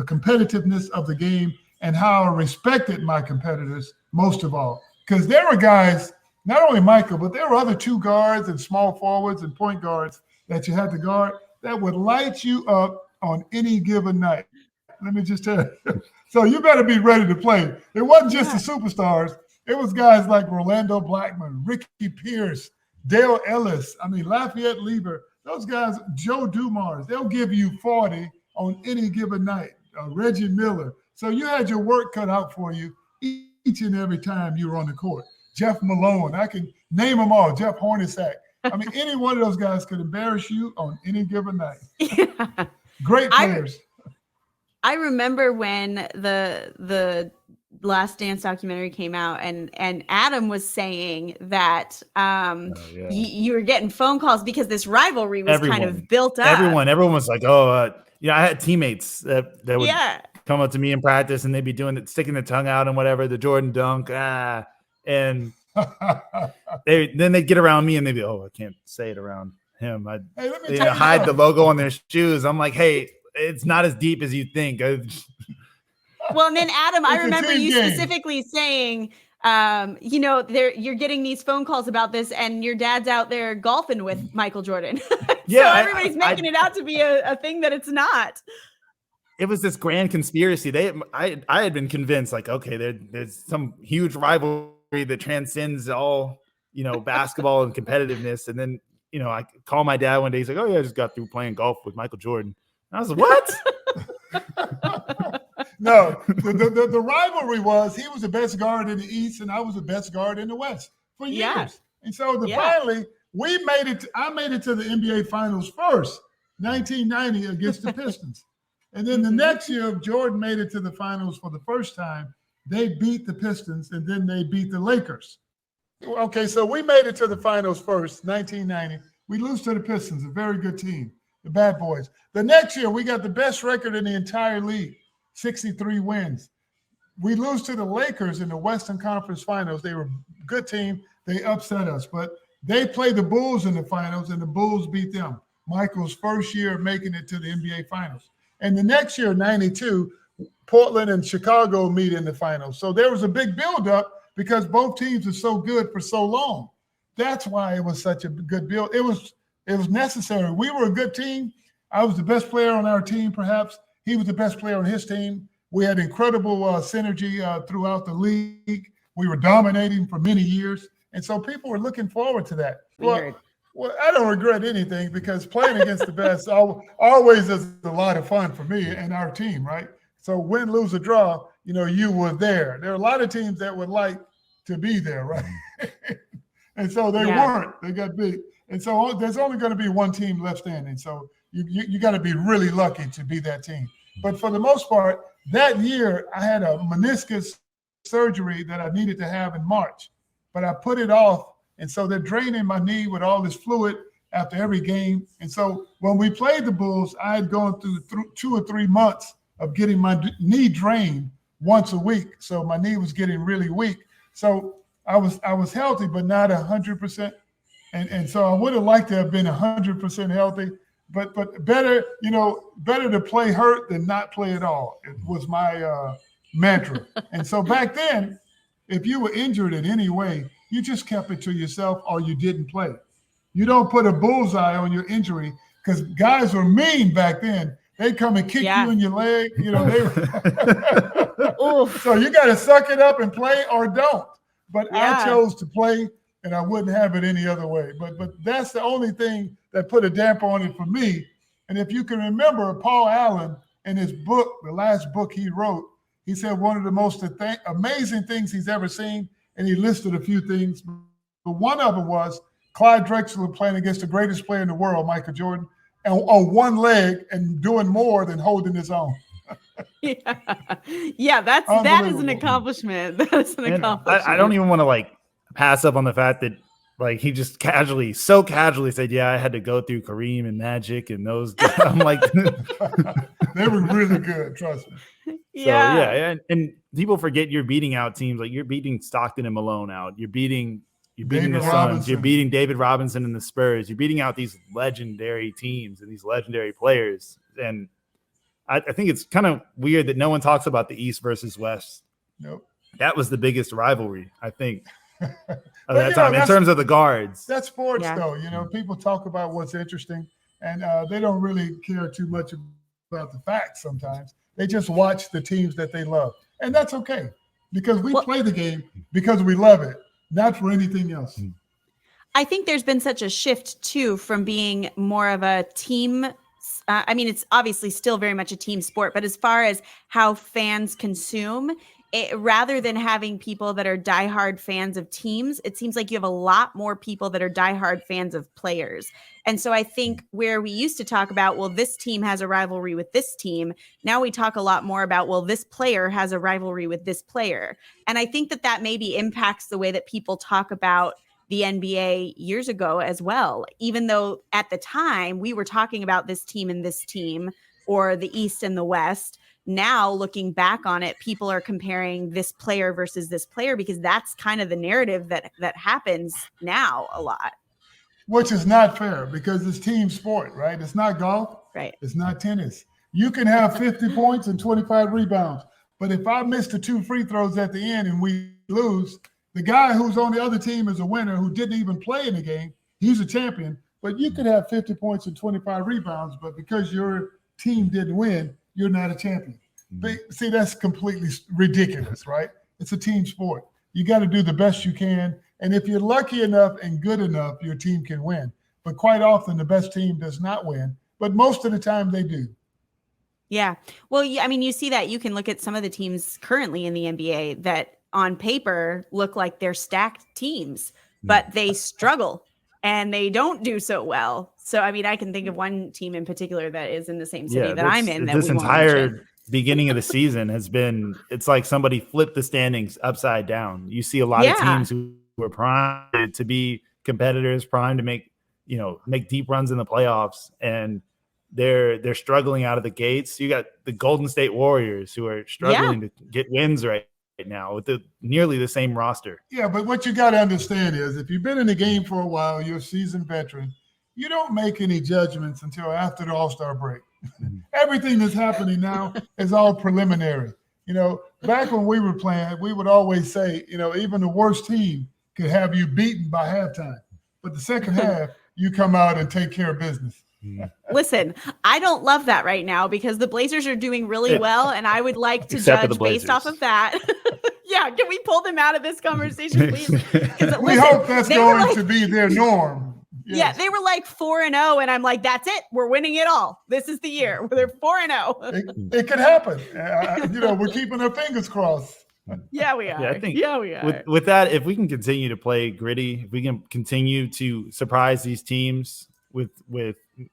competitiveness of the game, and how I respected my competitors most of all. Because there were guys, not only Michael, but there were other two guards and small forwards and point guards that you had to guard that would light you up on any given night. Let me just tell you. So you better be ready to play. It wasn't just the superstars. It was guys like Rolando Blackman, Ricky Pierce, Dale Ellis, Lafayette Lieber, those guys, Joe Dumars, they'll give you 40 on any given night, Reggie Miller. So you had your work cut out for you each and every time you were on the court. Jeff Malone, I can name them all, Jeff Hornacek. Any one of those guys could embarrass you on any given night. Yeah. Great players. I remember when the Last Dance documentary came out, and Adam was saying that you were getting phone calls because this rivalry was kind of built up. Everyone was like, I had teammates that would come up to me in practice and they'd be doing it, sticking the tongue out and whatever, the Jordan dunk, and then they'd get around me and they'd be, I can't say it around him. I'd hide the logo on their shoes. I'm like, hey, it's not as deep as you think. Well, and then Adam, I remember you specifically saying You're getting these phone calls about this, and your dad's out there golfing with Michael Jordan. Yeah, so everybody's making it out to be a thing that it's not. It was this grand conspiracy. I had been convinced, like, okay, there's some huge rivalry that transcends all, basketball and competitiveness. And then, I call my dad one day. He's like, oh yeah, I just got through playing golf with Michael Jordan. And I was like, what? No, the rivalry was he was the best guard in the East and I was the best guard in the West for years. Yeah. And so finally we made it. I made it to the NBA Finals first, 1990 against the Pistons. And then the next year, Jordan made it to the finals for the first time. They beat the Pistons, and then they beat the Lakers. Okay, so we made it to the finals first, 1990. We lose to the Pistons, a very good team, the Bad Boys. The next year, we got the best record in the entire league, 63 wins. We lose to the Lakers in the Western Conference Finals. They were a good team. They upset us, but they played the Bulls in the finals, and the Bulls beat them. Michael's first year of making it to the NBA Finals. And the next year, 92, Portland and Chicago meet in the finals. So there was a big buildup because both teams are so good for so long. That's why it was such a good build. It was necessary. We were a good team. I was the best player on our team, perhaps. He was the best player on his team. We had incredible synergy throughout the league. We were dominating for many years. And so people were looking forward to that. Well, I don't regret anything because playing against the best always is a lot of fun for me and our team, right? So win, lose, or draw, you were there. There are a lot of teams that would like to be there, right? And so they weren't. They got beat. And so there's only going to be one team left standing. So you got to be really lucky to be that team. But for the most part, that year I had a meniscus surgery that I needed to have in March, but I put it off. And so they're draining my knee with all this fluid after every game. And so when we played the Bulls, I had gone through 2 or 3 months of getting my knee drained once a week. So my knee was getting really weak. So I was healthy, but not 100%. And so I would have liked to have been 100% healthy, but better to play hurt than not play at all. It was my mantra. And so back then, if you were injured in any way, you just kept it to yourself or you didn't play. You don't put a bullseye on your injury because guys were mean back then. They come and kick you in your leg. So you got to suck it up and play or don't. But I chose to play and I wouldn't have it any other way. But that's the only thing that put a damper on it for me. And if you can remember, Paul Allen in his book, the last book he wrote, he said one of the most amazing things he's ever seen. And he listed a few things, but one of them was Clyde Drexler playing against the greatest player in the world, Michael Jordan, and on one leg and doing more than holding his own. That is an accomplishment. That is an accomplishment. I don't even want to pass up on the fact that he just so casually said, yeah, I had to go through Kareem and Magic and those guys. I'm like, they were really good, trust me. And people forget you're beating out teams like you're beating Stockton and Malone out. You're beating the Suns. You're beating David Robinson and the Spurs. You're beating out these legendary teams and these legendary players. And I think it's kind of weird that no one talks about the East versus West. Nope. That was the biggest rivalry, I think, at that time in terms of the guards. That's sports, though. People talk about what's interesting, and they don't really care too much about the facts sometimes. They just watch the teams that they love. And that's okay because we play the game because we love it, not for anything else. I think there's been such a shift, too, from being more of a team. It's obviously still very much a team sport, but as far as how fans consume, rather than having people that are diehard fans of teams, it seems like you have a lot more people that are diehard fans of players. And so I think where we used to talk about, well, this team has a rivalry with this team. Now we talk a lot more about, well, this player has a rivalry with this player. And I think that maybe impacts the way that people talk about the NBA years ago as well, even though at the time we were talking about this team and this team or the East and the West. Now looking back on it, people are comparing this player versus this player because that's kind of the narrative that happens now a lot. Which is not fair because it's team sport, right? It's not golf. Right. It's not tennis. You can have 50 points and 25 rebounds. But if I miss the 2 free throws at the end and we lose. The guy who's on the other team is a winner who didn't even play in the game. He's a champion. But you could have 50 points and 25 rebounds, but because your team didn't win, you're not a champion. See, that's completely ridiculous, right? It's a team sport. You got to do the best you can. And if you're lucky enough and good enough, your team can win. But quite often, the best team does not win. But most of the time, they do. Yeah. Well, I mean, you see that. You can look at some of the teams currently in the NBA that on paper look like they're stacked teams, but they struggle and they don't do so well. So, I mean, I can think of one team in particular that is in the same city that I'm in. This entire beginning of the season has been, it's like somebody flipped the standings upside down. You see a lot of teams who are primed to be competitors, primed to make deep runs in the playoffs, and they're struggling out of the gates. You got the Golden State Warriors who are struggling to get wins right now with nearly the same roster. Yeah, but what you got to understand is if you've been in the game for a while, you're a seasoned veteran, you don't make any judgments until after the All-Star break. Everything that's happening now is all preliminary. Back when we were playing, we would always say, even the worst team could have you beaten by halftime. But the second half, you come out and take care of business. Listen, I don't love that right now because the Blazers are doing really well, and I would like to judge based off of that. Yeah, can we pull them out of this conversation, please? We hope that's going to be their norm. Yes. Yeah, they were like 4-0, and I'm like, that's it. We're winning it all. This is the year. They're 4-0. It could happen. We're keeping our fingers crossed. Yeah, we are. Yeah, I think we are. With that, if we can continue to play gritty, if we can continue to surprise these teams with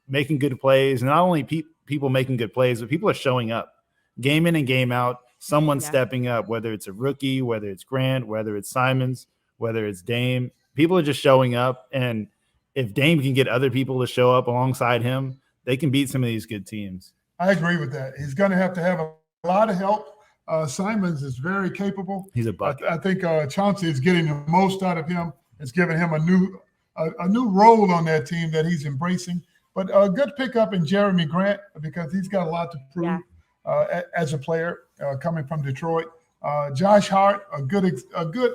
making good plays, and not only people making good plays, but people are showing up game in and game out. Someone's stepping up, whether it's a rookie, whether it's Grant, whether it's Simons, whether it's Dame. People are just showing up, and if Dame can get other people to show up alongside him, they can beat some of these good teams. I agree with that. He's going to have a lot of help. Simons is very capable. He's a bucket. I think Chauncey is getting the most out of him. It's giving him a new role on that team that he's embracing. But a good pickup in Jeremy Grant because he's got a lot to prove as a player coming from Detroit. Josh Hart, a good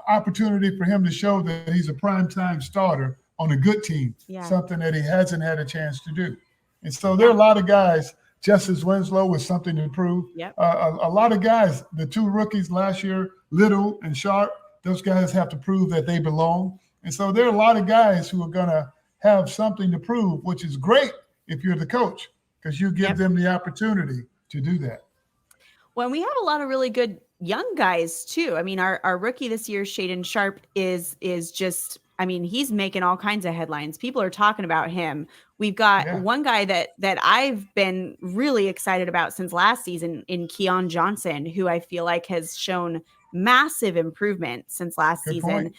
opportunity for him to show that he's a primetime starter on a good team, something that he hasn't had a chance to do. And so there are a lot of guys. Justice Winslow with something to prove. A lot of guys, the two rookies last year, Little and Sharp, those guys have to prove that they belong. And so there are a lot of guys who are going to have something to prove, which is great if you're the coach because you give them the opportunity to do that. Well, we have a lot of really good young guys too. I mean, our rookie this year, Shaedon Sharp, is just, I mean, he's making all kinds of headlines. People are talking about him. We've got one guy that I've been really excited about since last season in Keon Johnson, who I feel like has shown massive improvement since last season. Point.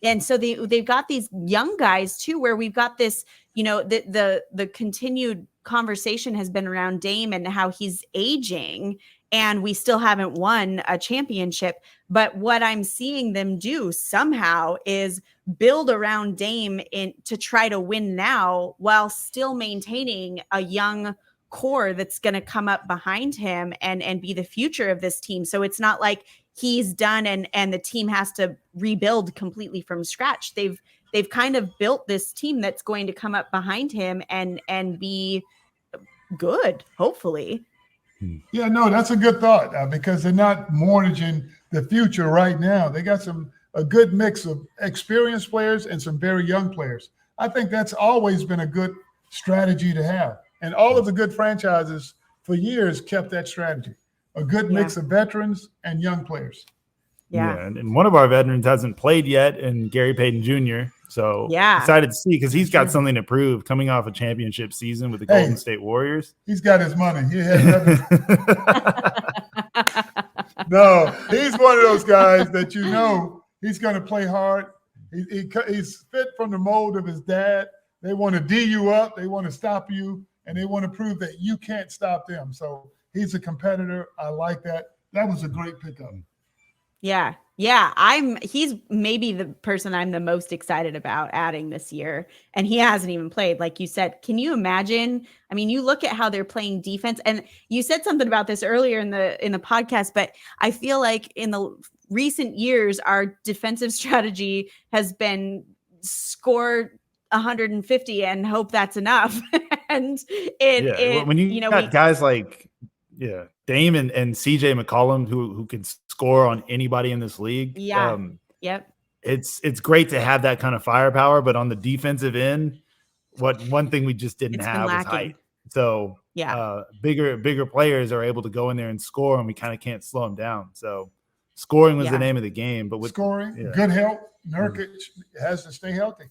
And so they've got these young guys too, where we've got this, the continued conversation has been around Dame and how he's aging, and we still haven't won a championship. But what I'm seeing them do somehow is build around Dame to try to win now while still maintaining a young core that's going to come up behind him and be the future of this team. So it's not like he's done and the team has to rebuild completely from scratch. They've kind of built this team that's going to come up behind him and be good, hopefully. Yeah, no, that's a good thought because they're not mortgaging the future right now. They got a good mix of experienced players and some very young players. I think that's always been a good strategy to have. And all of the good franchises for years kept that strategy. A good mix of veterans and young players. Yeah. And one of our veterans hasn't played yet, and Gary Payton Jr. So excited to see because he's got something to prove coming off a championship season with the Golden State Warriors. He's got his money. He has nothing. No, he's one of those guys that he's going to play hard. He's fit from the mold of his dad. They want to D you up. They want to stop you, and they want to prove that you can't stop them. So he's a competitor. I like that. That was a great pickup. Yeah. He's maybe the person I'm the most excited about adding this year. And he hasn't even played. Like you said, can you imagine? I mean, you look at how they're playing defense, and you said something about this earlier in the podcast, but I feel like in the recent years, our defensive strategy has been score 150 and hope that's enough. And when you got guys like Dame and CJ McCollum who can score on anybody in this league. Yep. It's great to have that kind of firepower, but on the defensive end, one thing we just didn't have was height. So bigger players are able to go in there and score, and we kind of can't slow them down. So scoring was the name of the game. But with scoring, good help, Nurkic has to stay healthy,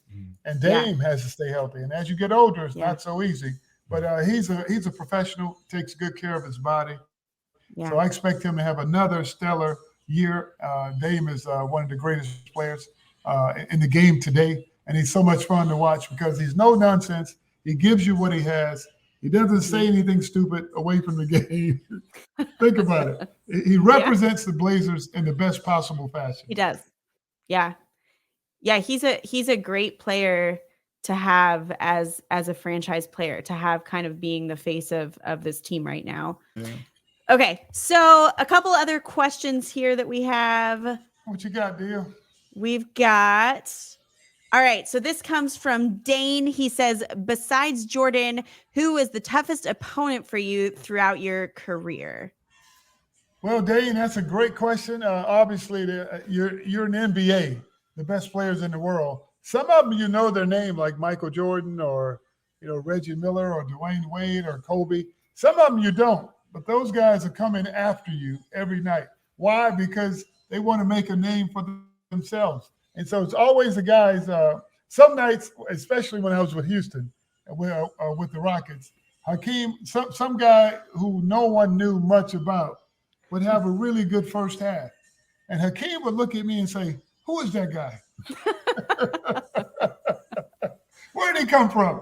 and Dame has to stay healthy. And as you get older, it's not so easy. But he's a professional, takes good care of his body. Yeah. So I expect him to have another stellar year. Dame is one of the greatest players in the game today, and he's so much fun to watch because he's no nonsense. He gives you what he has. He doesn't say anything stupid away from the game. Think about it. He represents the Blazers in the best possible fashion. He does. Yeah. Yeah, he's a great player to have as a franchise player, to have kind of being the face of this team right now. Yeah. Okay, so a couple other questions here that we have. What you got, Dio? We've got... All right, so this comes from Dane. He says, besides Jordan, who was the toughest opponent for you throughout your career? Well, Dane, that's a great question. Obviously, you're an NBA, the best players in the world. Some of them, you know their name, like Michael Jordan or Reggie Miller or Dwayne Wade or Kobe. Some of them you don't, but those guys are coming after you every night. Why? Because they want to make a name for themselves. And so it's always the guys, some nights, especially when I was with Houston, with the Rockets, Hakeem, some guy who no one knew much about would have a really good first half. And Hakeem would look at me and say, who is that guy? Where did he come from?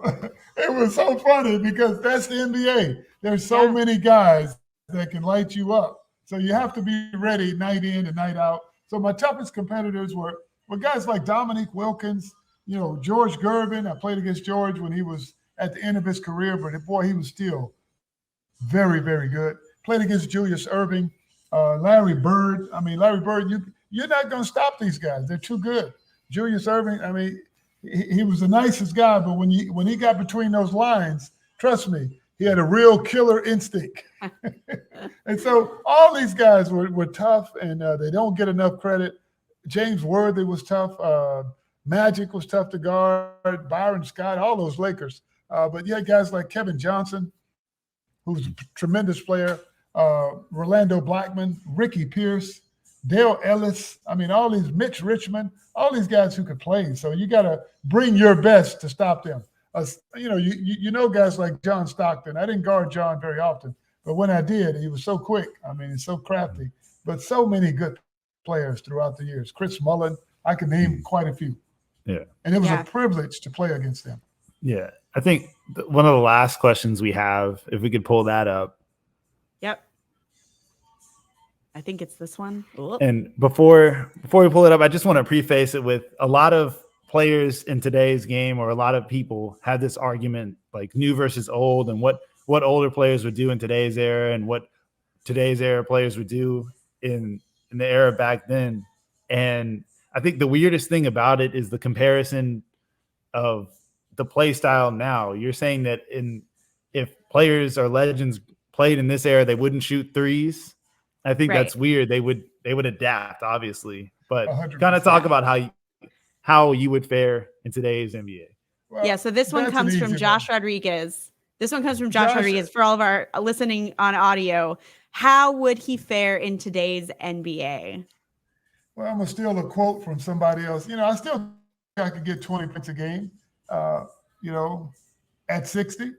It was so funny because that's the NBA. There's so many guys that can light you up. So you have to be ready night in and night out. So my toughest competitors were guys like Dominique Wilkins, George Gervin. I played against George when he was at the end of his career, but boy, he was still very, very good. Played against Julius Erving, Larry Bird. I mean, Larry Bird, you're not going to stop these guys. They're too good. Julius Erving, I mean, he was the nicest guy, but when he got between those lines, trust me, he had a real killer instinct. And so all these guys were tough, and they don't get enough credit. James Worthy was tough. Magic was tough to guard. Byron Scott, all those Lakers. But you had guys like Kevin Johnson, who's a tremendous player. Rolando Blackman, Ricky Pierce, Dale Ellis. I mean, all these, Mitch Richmond, all these guys who could play. So you got to bring your best to stop them. You know guys like John Stockton. I didn't guard John very often, but when I did, he was so quick. I mean, he's so crafty. But so many good players throughout the years. Chris Mullen, I can name quite a few. Yeah. And it was a privilege to play against them. Yeah. I think one of the last questions we have, if we could pull that up. Yep. I think it's this one. Ooh. And before we pull it up, I just want to preface it with a lot of players in today's game, or a lot of people have this argument like new versus old, and what older players would do in today's era and what today's era players would do in the era back then. And I think the weirdest thing about it is the comparison of the play style now. You're saying that if players or legends played in this era, they wouldn't shoot threes. I think that's weird. They would adapt, obviously, but 100%. Kind of talk about how you would fare in today's NBA. Well, so this one comes from Josh Rodriguez. This one comes from Josh Rodriguez. For all of our listening on audio, how would he fare in today's NBA? Well, I'm going to steal a quote from somebody else. I still think I could get 20 points a game, at 60.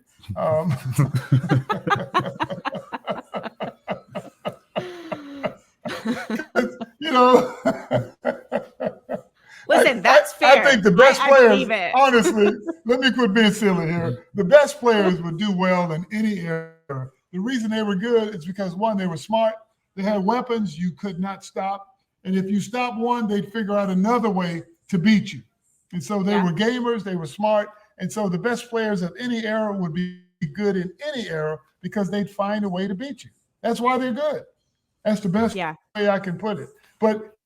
Listen, that's fair. I think the best players, honestly, let me quit being silly here. The best players would do well in any era. The reason they were good is because, one, they were smart. They had weapons you could not stop. And if you stop one, they'd figure out another way to beat you. And so they were gamers. They were smart. And so the best players of any era would be good in any era because they'd find a way to beat you. That's why they're good. That's the best way I can put it. But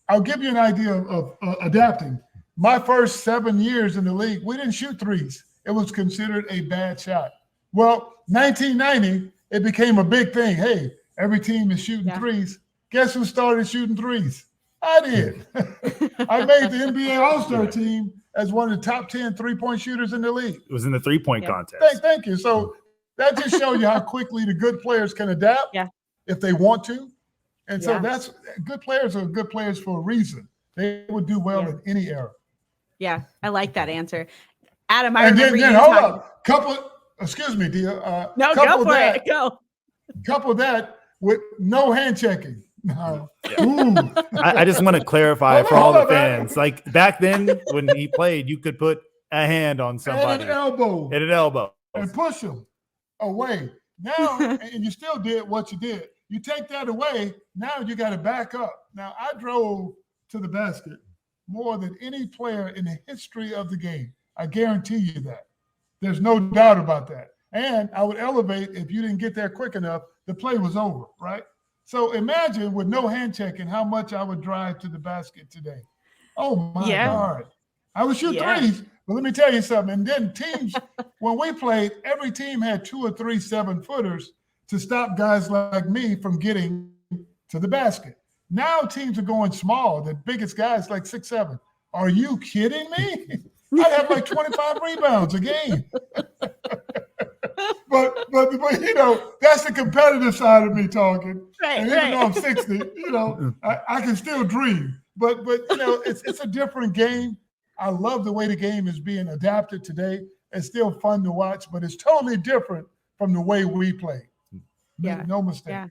I'll give you an idea of adapting. My first 7 years in the league, we didn't shoot threes. It was considered a bad shot. Well, 1990, it became a big thing. Hey, every team is shooting threes. Guess who started shooting threes? I did. I made the NBA All-Star team as one of the top 10 three-point shooters in the league. It was in the three-point contest. Thank you. So that just shows you how quickly the good players can adapt if they want to. And so that's good players are good players for a reason. They would do well in any era. Yeah, I like that answer. Adam, hold up. Excuse me, Dia. No, go for it. Go. Couple that with no hand checking. No. I just want to clarify for all the fans. Like back then, when he played, you could put a hand on somebody. And an elbow. And push them away. Now, and you still did what you did. You take that away, now you got to back up. Now, I drove to the basket more than any player in the history of the game. I guarantee you that. There's no doubt about that. And I would elevate if you didn't get there quick enough, the play was over, right? So imagine with no hand checking how much I would drive to the basket today. Oh, my God. I would shoot threes, but let me tell you something. And then teams, when we played, every team had 2 or 3 7-footers to stop guys like me from getting to the basket. Now teams are going small. The biggest guys like 6'7". Are you kidding me? I'd have like 25 rebounds a game. but you know, that's the competitive side of me talking. And even though I'm 60, you know, I can still dream. But you know, it's a different game. I love the way the game is being adapted today. It's still fun to watch, but it's totally different from the way we play. No mistake.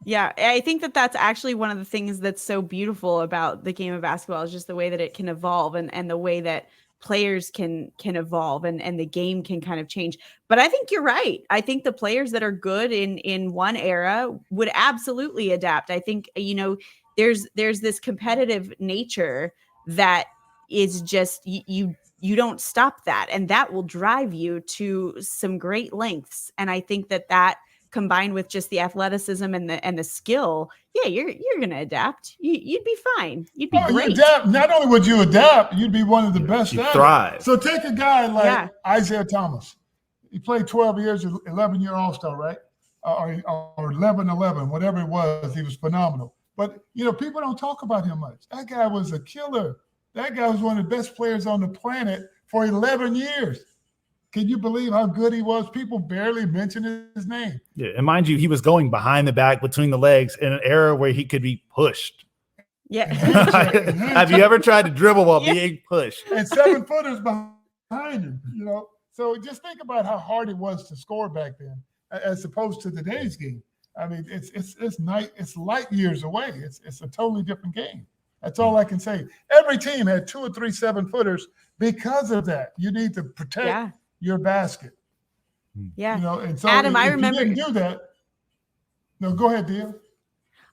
Yeah, I think that's actually one of the things that's so beautiful about the game of basketball is just the way that it can evolve and the way that players can evolve and the game can kind of change. But I think you're right. I think the players that are good in one era would absolutely adapt. I think, you know, there's this competitive nature that is just you don't stop that, and that will drive you to some great lengths. And I think that combined with just the athleticism and the skill, you're going to adapt. You'd be fine. You'd be great. You adapt. Not only would you adapt, you'd be one of the best. You thrive. So take a guy like Isaiah Thomas. He played 12 years, 11-year All-Star, right? Or 11-11, whatever it was. He was phenomenal. But, you know, people don't talk about him much. That guy was a killer. That guy was one of the best players on the planet for 11 years. Can you believe how good he was? People barely mention his name. Yeah, and mind you, he was going behind the back between the legs in an era where he could be pushed. Yeah. Have you ever tried to dribble while being pushed? And 7-footers behind him, you know. So just think about how hard it was to score back then, as opposed to today's game. I mean, it's light years away. It's a totally different game. That's all I can say. Every team had 2 or 3 7-footers because of that. You need to protect your basket. Yeah. You know, and so Adam, if I remember you didn't do that. No, go ahead, Dia.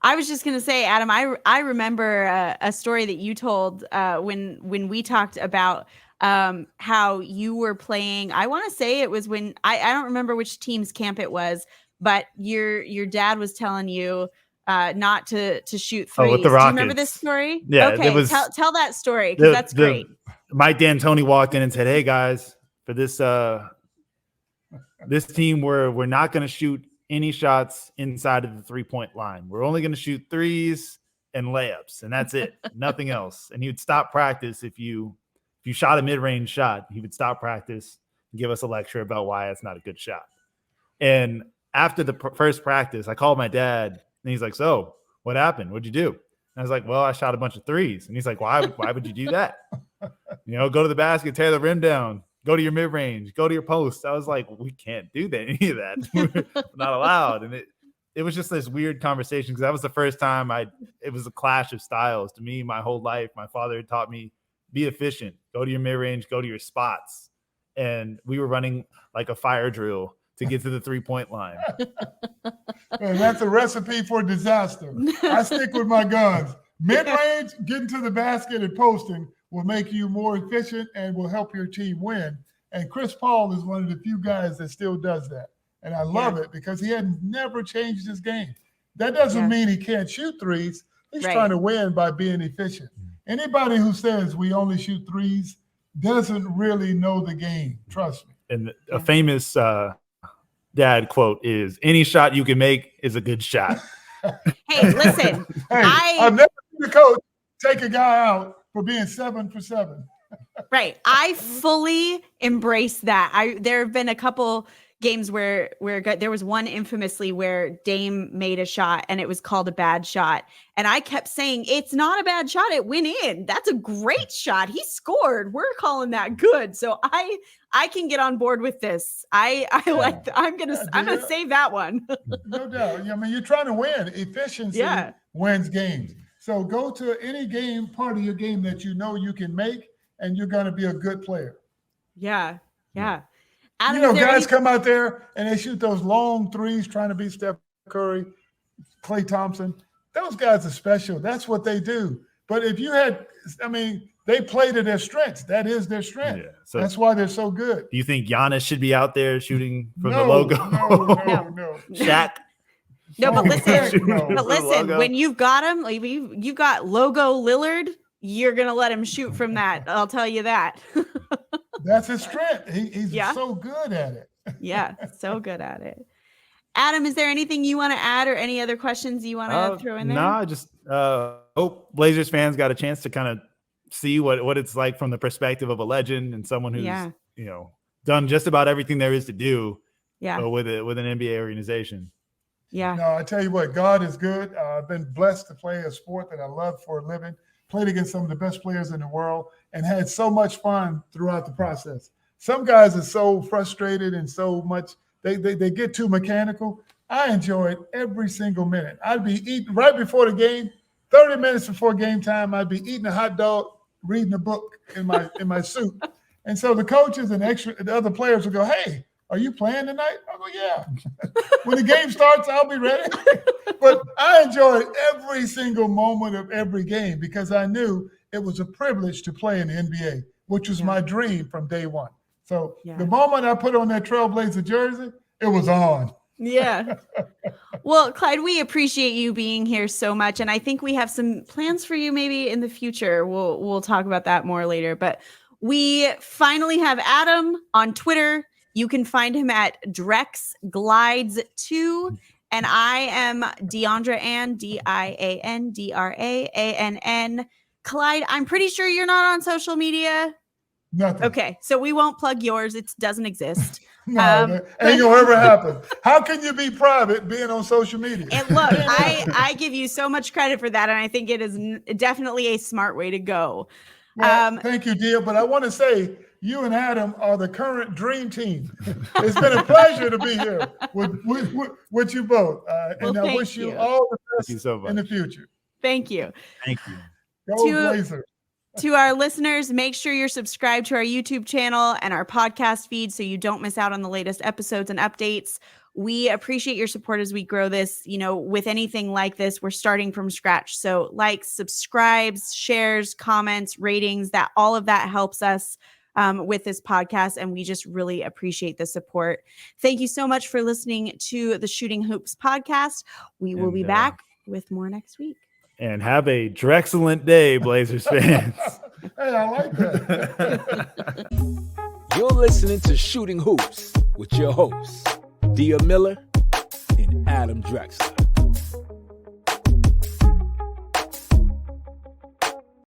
I was just going to say, Adam, I remember a story that you told when we talked about how you were playing. I want to say it was when I don't remember which team's camp it was, but your dad was telling you not to shoot threes. With the Do Rockets. you remember this story? Yeah. Okay. Tell that story, because that's great. Mike D'Antoni walked in and said, "Hey guys, for this team, we're not going to shoot any shots inside of the 3-point line. We're only going to shoot threes and layups, and that's it. Nothing else." And he would stop practice if you shot a mid-range shot. He would stop practice and give us a lecture about why it's not a good shot. And after the first practice, I called my dad, and he's like, "So, what happened? What'd you do?" And I was like, "Well, I shot a bunch of threes." And he's like, "Why would you do that? You know, go to the basket, tear the rim down, go to your mid-range, go to your post." I was like, "We can't do any of that. We're not allowed." And it was just this weird conversation, because that was the first time it was a clash of styles. To me, my whole life, my father had taught me, be efficient, go to your mid-range, go to your spots. And we were running like a fire drill to get to the 3-point line. And that's a recipe for disaster. I stick with my guns. Mid-range, getting to the basket and posting will make you more efficient and will help your team win. And Chris Paul is one of the few guys that still does that. And I love it, because he had never changed his game. That doesn't mean he can't shoot threes. He's Right. trying to win by being efficient. Anybody who says we only shoot threes doesn't really know the game. Trust me. And a famous dad quote is, "Any shot you can make is a good shot." Hey, listen, Hey, I've never seen a coach take a guy out for being 7 for 7. right. I fully embrace that. There have been a couple games where there was one infamously where Dame made a shot and it was called a bad shot. And I kept saying, it's not a bad shot. It went in. That's a great shot. He scored. We're calling that good. So I can get on board with this. I'm gonna save that one. No doubt. I mean, you're trying to win. Efficiency wins games. So go to any game, part of your game that you know you can make, and you're going to be a good player. Yeah. Adam, guys come out there and they shoot those long threes trying to beat Steph Curry, Klay Thompson. Those guys are special. That's what they do. But if you they play to their strengths. That is their strength. Yeah, so that's why they're so good. Do you think Giannis should be out there shooting from the logo? No. Shaq? No, but listen, when you've got him, like you've got logo Lillard, you're going to let him shoot from that. I'll tell you that. That's his strength. He's so good at it. Yeah, so good at it. Adam, is there anything you want to add or any other questions you want to throw in there? No, I just hope Blazers fans got a chance to kind of see what it's like from the perspective of a legend and someone who's done just about everything there is to do with an NBA organization. Yeah. No, I tell you what, God is good. I've been blessed to play a sport that I love for a living. Played against some of the best players in the world and had so much fun throughout the process. Some guys are so frustrated and so much, they get too mechanical. I enjoyed every single minute. I'd be eating right before the game, 30 minutes before game time, I'd be eating a hot dog, reading a book in my suit. And so the coaches and the other players would go, "Hey, are you playing tonight?" I go, "Yeah." When the game starts, I'll be ready. But I enjoyed every single moment of every game because I knew it was a privilege to play in the NBA, which was my dream from day one. So the moment I put on that Trailblazer jersey, it was on. Yeah. Well, Clyde, we appreciate you being here so much. And I think we have some plans for you maybe in the future. We'll talk about that more later. But we finally have Adam on Twitter. You can find him at Drexglides2. And I am Deandra Ann, DIANDRAANN. Clyde, I'm pretty sure you're not on social media. Nothing. Okay, so we won't plug yours. It doesn't exist. No, that ain't gonna ever happen. How can you be private being on social media? And look, I give you so much credit for that, and I think it is definitely a smart way to go. Well, thank you, dear. But I want to say, you and Adam are the current dream team. It's been a pleasure to be here with you both. And I wish you all the best in the future. Thank you. Thank you. Go Blazers. To our listeners, make sure you're subscribed to our YouTube channel and our podcast feed so you don't miss out on the latest episodes and updates. We appreciate your support as we grow this. With anything like this, we're starting from scratch. So likes, subscribes, shares, comments, ratings, all of that helps us with this podcast. And we just really appreciate the support. Thank you so much for listening to the Shooting Hoops podcast. We will be back with more next week. And have a Drexellent day, Blazers fans. Hey, I like that. You're listening to Shooting Hoops with your hosts, Dia Miller and Adam Drexler.